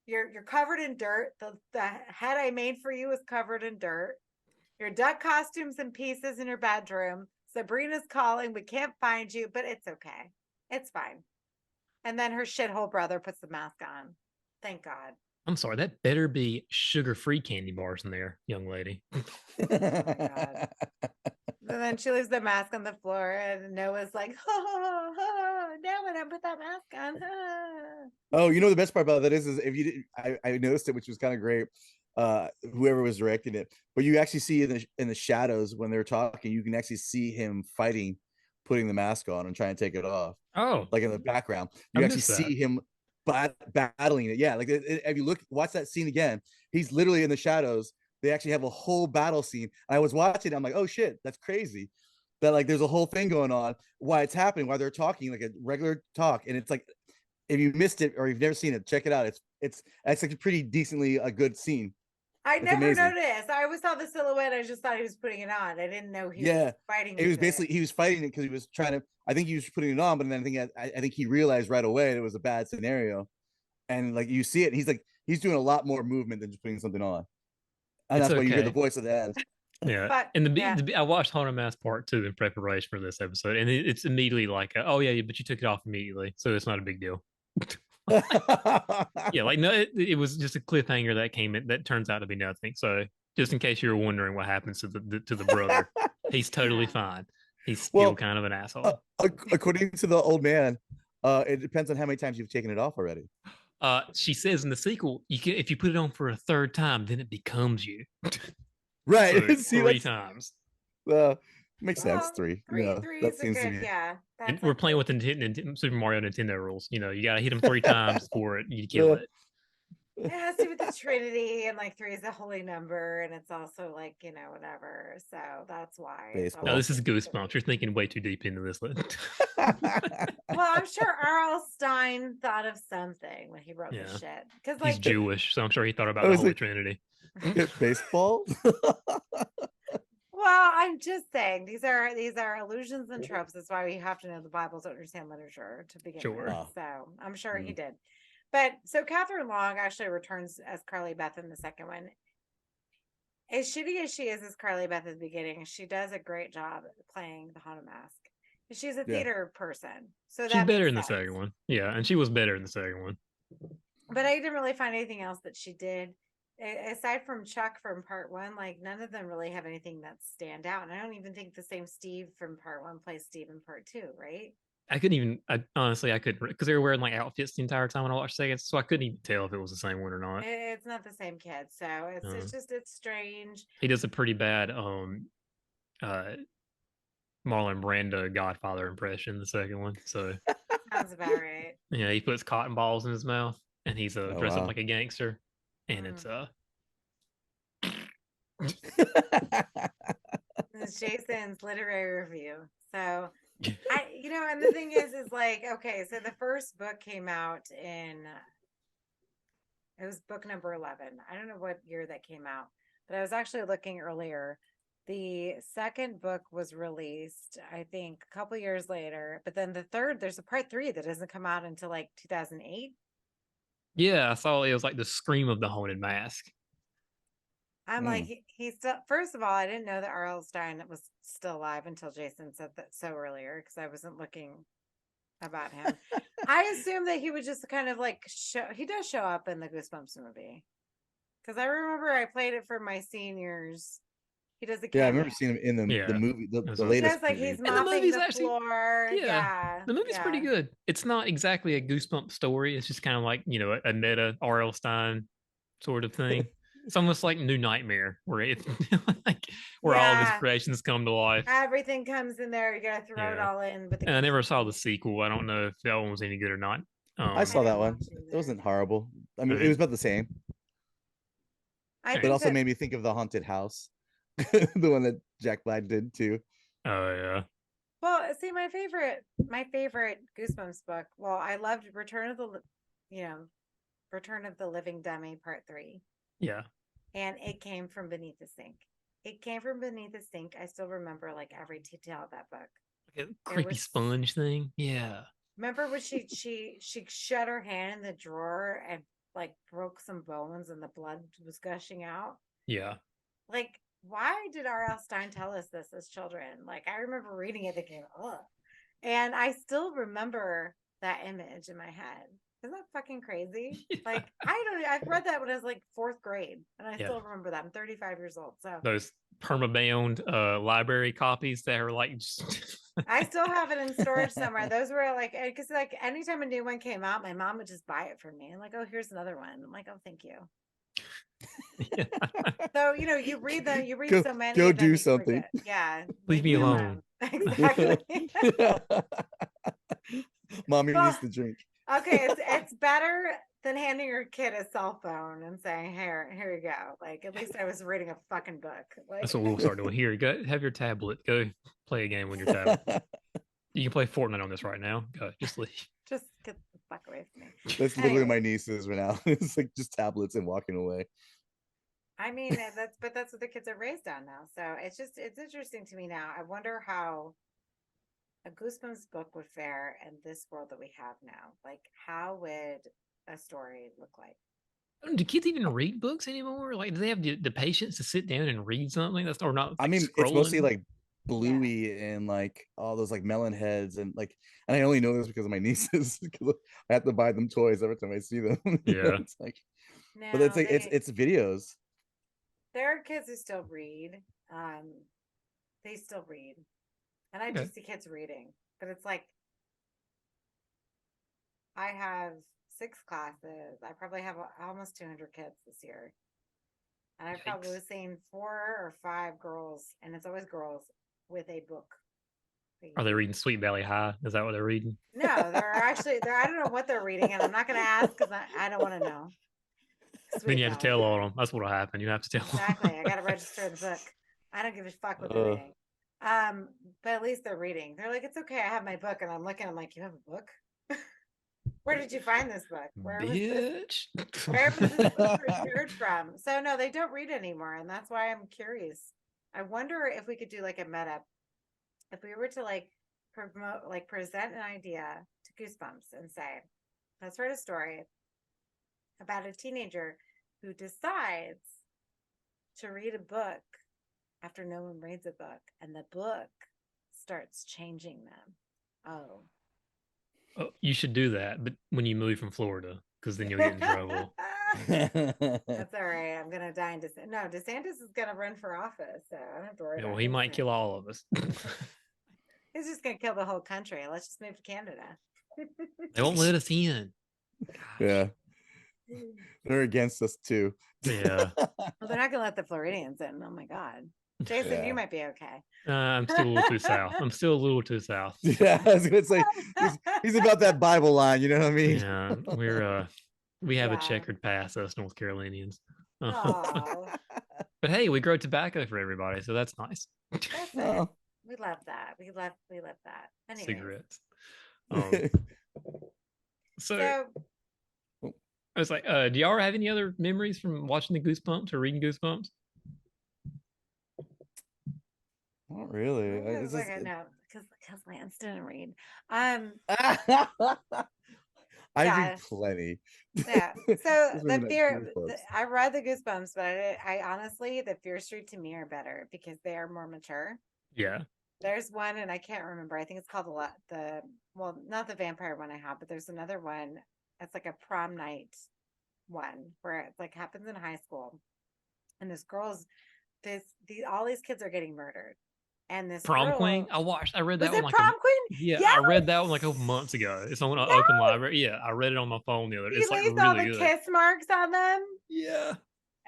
you're covered in dirt. The head I made for you is covered in dirt. Your duck costume's in pieces in your bedroom. Sabrina's calling. We can't find you, but it's okay. It's fine. And then her shithole brother puts the mask on. Thank God. I'm sorry, that better be sugar-free candy bars in there, young lady. Oh my God. And then she leaves the mask on the floor, and Noah's like, oh, now when I put that mask on. Oh, you know the best part about that is if you didn't, I noticed it, which was kind of great. Whoever was directing it, but you actually see in the shadows when they're talking, you can actually see him fighting, putting the mask on and trying to take it off. Oh, Like in the background, I you actually missed that. see him battling it. Yeah, like if you watch that scene again, he's literally in the shadows. They actually have a whole battle scene. I was watching, I'm like, oh shit, that's crazy. That like there's a whole thing going on, why it's happening, why they're talking like a regular talk, and it's like if you missed it or you've never seen it, check it out. It's like a pretty decently a good scene. I It's never amazing. noticed. I always saw the silhouette. I just thought he was putting it on. I didn't know he Yeah, was fighting. it was with basically he was fighting it because he was trying to. I think he was putting it on, but then I think he realized right away it was a bad scenario, and like you see it, and he's like he's doing a lot more movement than just putting something on, and It's that's why you hear the okay. voice at the end. Yeah, But and yeah, I watched Haunted Mask Part 2 in preparation for this episode, and it's immediately like, oh yeah, but you took it off immediately, so it's not a big deal. Yeah, like no, it was just a cliffhanger that came in that turns out to be nothing. So just in case you were wondering what happens to the brother, he's totally Yeah. fine. He's still Well, kind of an asshole. according to the old man, it depends on how many times you've taken it off already. She says in the sequel, you can if you put it on for a third time, then it becomes you. Right. So See, 3 times. makes well, sense. Three. three That is a seems to good. be. Yeah, And that's we're like playing with the Super Mario Nintendo rules. You know, you gotta hit them 3 times for it. You kill it. it has to do with the Trinity, and like three is a holy number, and it's also like whatever. So that's why it's No, Baseball. always this is Goosebumps. You're thinking way too deep into this. Well, I'm sure RL Stine thought of something when he wrote Yeah. this shit. Because He's like Jewish, so I'm sure he thought about I the was Holy like, Trinity. baseball. well, I'm just saying these are illusions and tropes. That's why we have to know the Bible to understand literature to begin Sure. with. Oh. So I'm sure he did. But so Catherine Long actually returns as Carly Beth in the second one. As shitty as she is as Carly Beth at the beginning, she does a great job playing the Haunted Mask. She's a theater person, so She's that better makes in the sense. second one. Yeah, and she was better in the second one. But I didn't really find anything else that she did aside from Chuck from part one. Like none of them really have anything that stand out, and I don't even think the same Steve from part one plays Steve in part two, right? I couldn't even. Honestly, I couldn't because they were wearing like outfits the entire time when I watched seconds, so I couldn't even tell if it was the same one or not. It's not the same kid, so it's strange. He does a pretty bad uh Marlon Brando Godfather impression in the second one. So Sounds about right. yeah, he puts cotton balls in his mouth and he's dressed up Wow. like a gangster, and it's This is Jason's literary review. So and the thing is like, okay, so the first book came out it was book number 11. I don't know what year that came out, but I was actually looking earlier. The second book was released, I think, a couple years later, but then there's a part 3 that doesn't come out until like 2008. Yeah, I saw it was like the Scream of the Haunted Mask. I'm like, he's still, first of all, I didn't know that RL Stine was still alive until Jason said that so earlier because I wasn't looking about him. I assumed that he would just kind of like he does show up in the Goosebumps movie because I remember I played it for my seniors He does a Yeah, I cameo. remember seeing him in the Yeah. movie, the That's He what I latest does like movie. he's And the mopping movie's the actually- floor. Yeah. The movie's pretty good. It's not exactly a Goosebumps story. It's just kind of like, a meta RL Stine sort of thing. It's almost like New Nightmare, where it's like where all of his Yeah. creations come to life. Everything comes in there. You gotta throw it Yeah. all in. But And I never saw the sequel. I don't know if that one was any good or not. I saw I that didn't one. watch it It either. wasn't horrible. I mean, Okay. it was about the same. I But It think also that, made me think of the haunted house, the one that Jack Black did too. Oh yeah. well, see, my favorite Goosebumps book. Well, I loved Return of the Living Dummy Part 3. Yeah. And it came from beneath the sink. It came from beneath the sink. I still remember like every detail of that book. Like a creepy was- sponge thing. Yeah. Remember when she shut her hand in the drawer and like broke some bones and the blood was gushing out? Yeah. Like, why did R.L. Stine tell us this as children? Like, I remember reading it thinking, ugh. And I still remember that image in my head. Isn't that fucking crazy? Yeah. Like, I've read that when I was like 4th grade and I Yeah. still remember that. I'm 35 years old. So Those permabound library copies that are like just I still have it in storage somewhere. Those were like, because like anytime a new one came out, my mom would just buy it for me. I'm like, oh, here's another one. I'm like, oh, thank you. Yeah. So, you read Go- so many. go of them, do you something. forget. Yeah. Leave me alone. Exactly. Mommy Well, needs to drink. Okay, it's better than handing your kid a cell phone and saying, here you go. Like, at least I was reading a fucking book. Like, That's what we'll start doing here. Go have your tablet. Go play a game on your tablet. You can play Fortnite on this right now. Go, just leave. just get the fuck away from me. That's literally Anyway. my nieces right now. It's like just tablets and walking away. I mean, that's what the kids are raised on now. So it's interesting to me now. I wonder how a Goosebumps book would fare in this world that we have now. Like, how would a story look like? Do kids even read books anymore? Like, do they have the patience to sit down and read something? That's or not. I Like, mean, it's mostly scrolling? like Bluey and like all those like melon heads and I only know this because of my nieces because I have to buy them toys every time I see them. Yeah. It's like, No, but it's like it's videos. there are kids who still read. They still read. And I Okay. just see kids reading. But it's like I have 6 classes. I probably have almost 200 kids this year. And I've probably Yikes. seen 4 or 5 girls, and it's always girls, with a book. Are they reading Sweet Valley High? Is that what they're reading? No, they're I don't know what they're reading, and I'm not going to ask because I don't want to know. Then Sweet you have to Valley tell High. on them. That's what'll happen. You have to tell. Exactly. I got to register the book. I don't give a fuck what they're reading. But at least they're reading. They're like, it's okay. I have my book, and I'm looking. I'm like, you have a book? Where did you find this book? Where was this? Bitch. Where was this book procured from? So no, they don't read anymore, and that's why I'm curious. I wonder if we could do like a meta, if we were to like promote, like present an idea to Goosebumps and say, let's write a story about a teenager who decides to read a book after no one reads a book, and the book starts changing them. Oh. Oh, you should do that, but when you move from Florida, because then you'll get in trouble. That's all right. I'm gonna die in DeSantis. No, DeSantis is gonna run for office, so I don't have to worry Yeah, about well, he might him. kill all of us. He's just gonna kill the whole country. Let's just move to Canada. They won't let us in. Yeah, they're against us too. Yeah. Well, they're not gonna let the Floridians in. Oh my god. Jason, Yeah. you might be okay. I'm still a little too south. I'm still a little too south. Yeah, I was gonna say he's about that Bible line. You know what I mean? Yeah, we have Yeah. a checkered past, us North Carolinians. Oh, But hey, we grow tobacco for everybody, so that's nice. that's Oh. it. We love that. We love that. Anyways, Cigarettes. So so I was like, do y'all have any other memories from watching the Goosebumps or reading Goosebumps? Not really. it's like, no, because Lance didn't read. I Yeah. read plenty. Yeah. So Those the were fear, Goosebumps. I read the Goosebumps, but I honestly, the Fear Street to me are better because they are more mature. Yeah. There's one, and I can't remember. I think it's called well, not the vampire one I have, but there's another one. It's like a prom night one where it like happens in high school, and this girl's all these kids are getting murdered, and this Prom girl, Queen. I read that was one it like Prom Queen? yeah, Yes! I read that one like a couple months ago. It's on an Yes! open library. Yeah, I read it on my phone the other. He It's like lays all really the good. kiss marks on them. Yeah.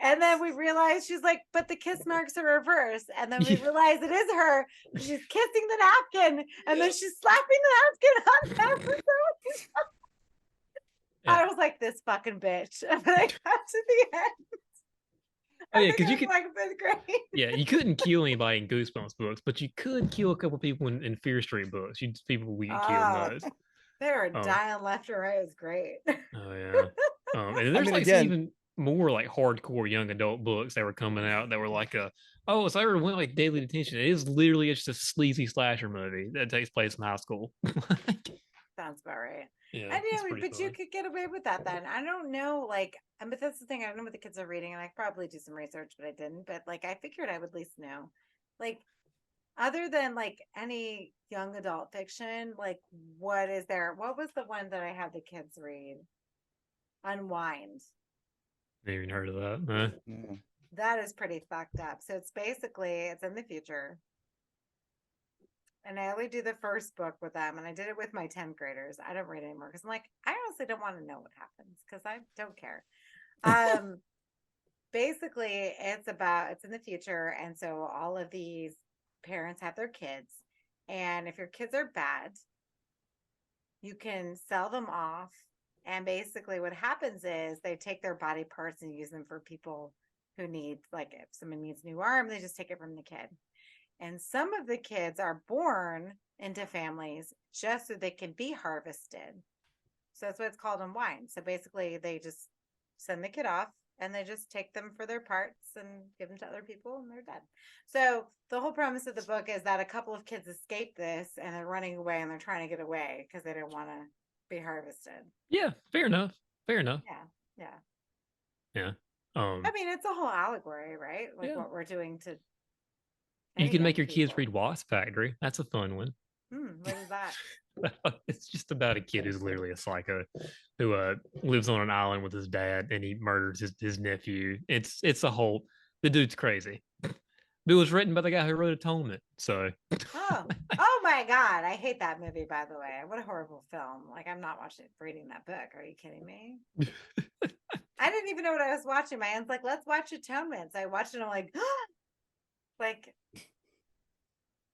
And then we realize she's like, but the kiss marks are reversed. And then we Yeah. realize it is her. She's kissing the napkin. And then she's slapping the napkin on them. Yeah. I was like, this fucking bitch. And then I got to the end. Oh yeah, I think because I you was could. like fifth grade. Yeah, you couldn't kill anybody in Goosebumps books, but you could kill a couple people in Fear Street books. People we get killed in Oh, those. they were Um, dying left or right. It was great. Oh yeah. And then there's mean, like some again- even more like hardcore young adult books that were coming out that were like oh, so I ever went like Daily Detention. It is literally just a sleazy slasher movie that takes place in high school. Sounds about right. Yeah, And it's yeah, pretty but you fun. could get away with that then. I don't know, like, but that's the thing. I don't know what the kids are reading, and I could probably do some research, but I didn't. But like, I figured I would at least know, like, other than like any young adult fiction, like, what is there? What was the one that I had the kids read? Unwind. Never even heard of that. Huh? Yeah. That is pretty fucked up. So it's in the future. And I only do the first book with them, and I did it with my 10th graders. I don't read anymore because I'm like, I honestly don't want to know what happens because I don't care. Basically, it's in the future, and so all of these parents have their kids, and if your kids are bad, you can sell them off. And basically, what happens is they take their body parts and use them for people who need, like, if someone needs a new arm, they just take it from the kid. And some of the kids are born into families just so they can be harvested. So that's what it's called, unwind. So basically, they just send the kid off and they just take them for their parts and give them to other people, and they're dead. So the whole premise of the book is that a couple of kids escape this and they're running away and they're trying to get away because they don't want to be harvested. Yeah, fair enough. Fair enough. Yeah. Yeah. I mean, it's a whole allegory, right? Like Yeah. what we're doing to. You can make your young kids people. read Wasp Factory. That's a fun one. What is that? It's just about a kid who's literally a psycho who lives on an island with his dad and he murders his nephew. It's a whole the dude's crazy. But it was written by the guy who wrote Atonement. So Oh my God. I hate that movie, by the way. What a horrible film. Like, I'm not reading that book. Are you kidding me? I didn't even know what I was watching. My aunt's like, let's watch Atonement. So I watched it and I'm like, like,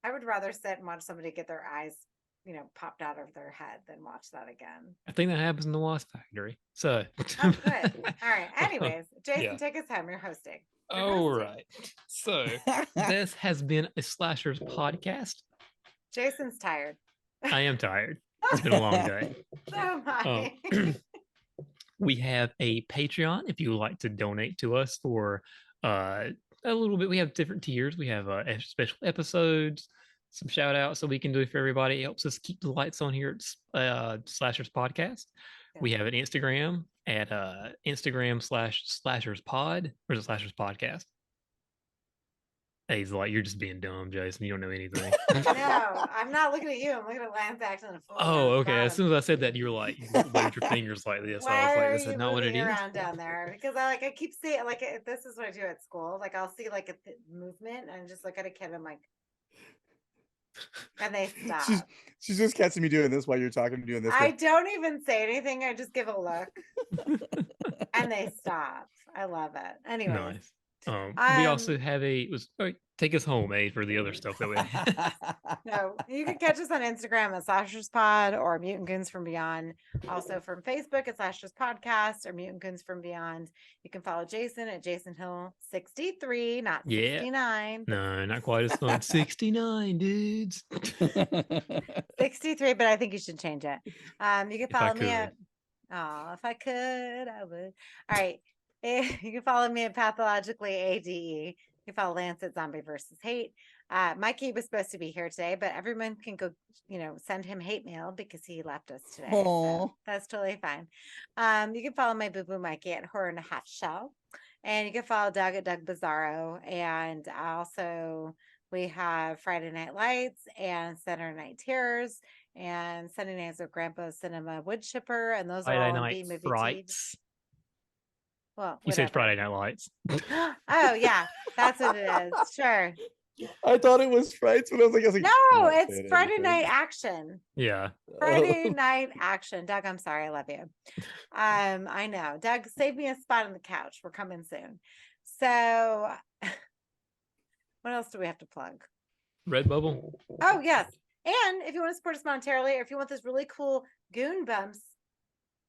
I would rather sit and watch somebody get their eyes, popped out of their head than watch that again. I think that happens in the Wasp Factory. So Oh, good. All right. Anyways, Jason, Yeah. take us home. You're hosting. All right. So this has been a Slashers podcast. Jason's tired. I am tired. It's been a long day. So am I. We have a Patreon if you would like to donate to us for a little bit. We have different tiers. We have special episodes, some shout outs that we can do for everybody. It helps us keep the lights on here at Slashers Podcast. We have an Instagram at Instagram/slasherspod, or is it Slashers Podcast? Hey, he's like, you're just being dumb, Jason. You don't know anything. No, I'm not looking at you. I'm looking at Lance acting a fool. Oh, okay. As soon as I said that, you were like, you waved your fingers like this. Why I was like, are this you is not what it moving is. around down there? Because I keep seeing, like, this is what I do at school. Like, I'll see like a movement and just look at a kid. I'm like, and they stop. She's just catching me doing this while you're talking, doing this. I don't even say anything. I just give a look, and they stop. I love it. Anyway, Nice. We also have take us home, for the other stuff that we have. No, you can catch us on Instagram at slasherspod or Mutant Goons from Beyond. Also from Facebook at Slashers Podcast or Mutant Goons from Beyond. You can follow Jason at Jason Hill 63, not 69. No, not quite as fun. 69 dudes. 63, but I think you should change it. You can follow me at if I could, I would. All right. You can follow me at Pathologically ADE. You can follow Lance at Zombie versus Hate. Mikey was supposed to be here today, but everyone can go, send him hate mail because he left us today. So that's totally fine. You can follow my boo-boo Mikey at Horror in a Half Shell. And you can follow Doug at Doug Bizarro. And also we have Friday Night Lights and Saturday Night Terrors and Sunday Nights with Grandpa's Cinema Wood Chipper. And those are all on B Movie Frights. Well, You said whatever. Friday Night Lights. Oh yeah, that's what it is. Sure. I thought it was Frights, but I was like, I'm No, not it's saying Friday anything. Night Action. Yeah. Friday Night Action. Doug, I'm sorry, I love you. I know. Doug, save me a spot on the couch. We're coming soon. So what else do we have to plug? Redbubble. Oh, yes. And if you want to support us monetarily, or if you want this really cool Goosebumps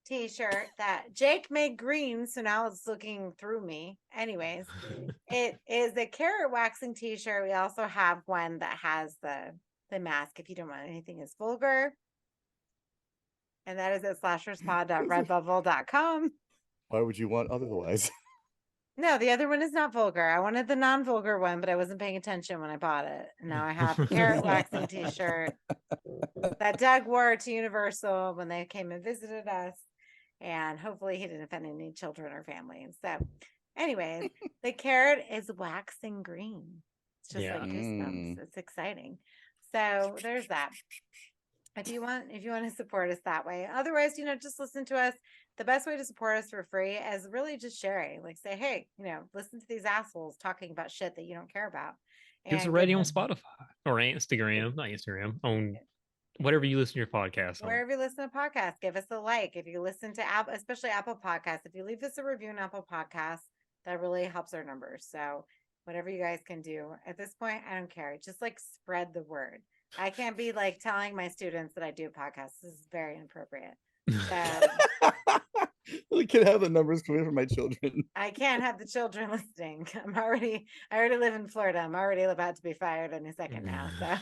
t-shirt that Jake made green, so now it's looking through me. Anyways, it is a carrot waxing t-shirt. We also have one that has the mask if you don't want anything as vulgar. And that is at slasherspod.redbubble.com. Why would you want otherwise? No, the other one is not vulgar. I wanted the non-vulgar one, but I wasn't paying attention when I bought it. And now I have a carrot waxing t-shirt that Doug wore to Universal when they came and visited us. And hopefully he didn't offend any children or family. And so, anyways, the carrot is waxing green. It's just like Goosebumps. It's exciting. So there's that. If you want to support us that way. Otherwise, just listen to us. The best way to support us for free is really just sharing. Like say, hey, listen to these assholes talking about shit that you don't care about. Give us a rating on Spotify or Instagram, not Instagram, on whatever you listen to your podcast on. Wherever you listen to podcasts, give us a like. If you listen to Apple, especially Apple Podcasts, if you leave us a review on Apple Podcasts, that really helps our numbers. So whatever you guys can do at this point, I don't care. Just like spread the word. I can't be like telling my students that I do podcasts. This is very inappropriate. I can have the numbers coming from my children. I can't have the children listening. I already live in Florida. I'm already about to be fired in a second now. So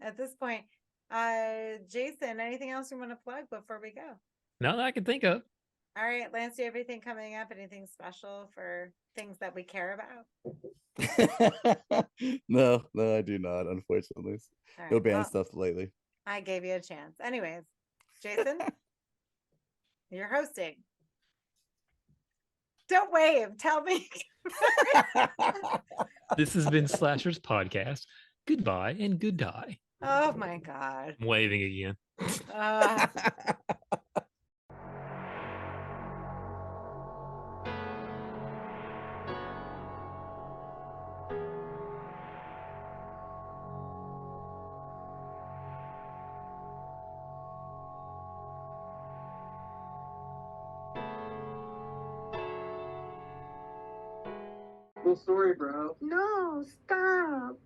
at this point, Jason, anything else you want to plug before we go? Not that I can think of. All right, Lance, do you have anything coming up? Anything special for things that we care about? No, I do not, unfortunately. All right, No band well, stuff lately. I gave you a chance. Anyways, Jason, you're hosting. Don't wave. Tell me. This has been Slasher's Podcast. Goodbye and good die. Oh my God. I'm waving again. Cool story, bro. No, stop.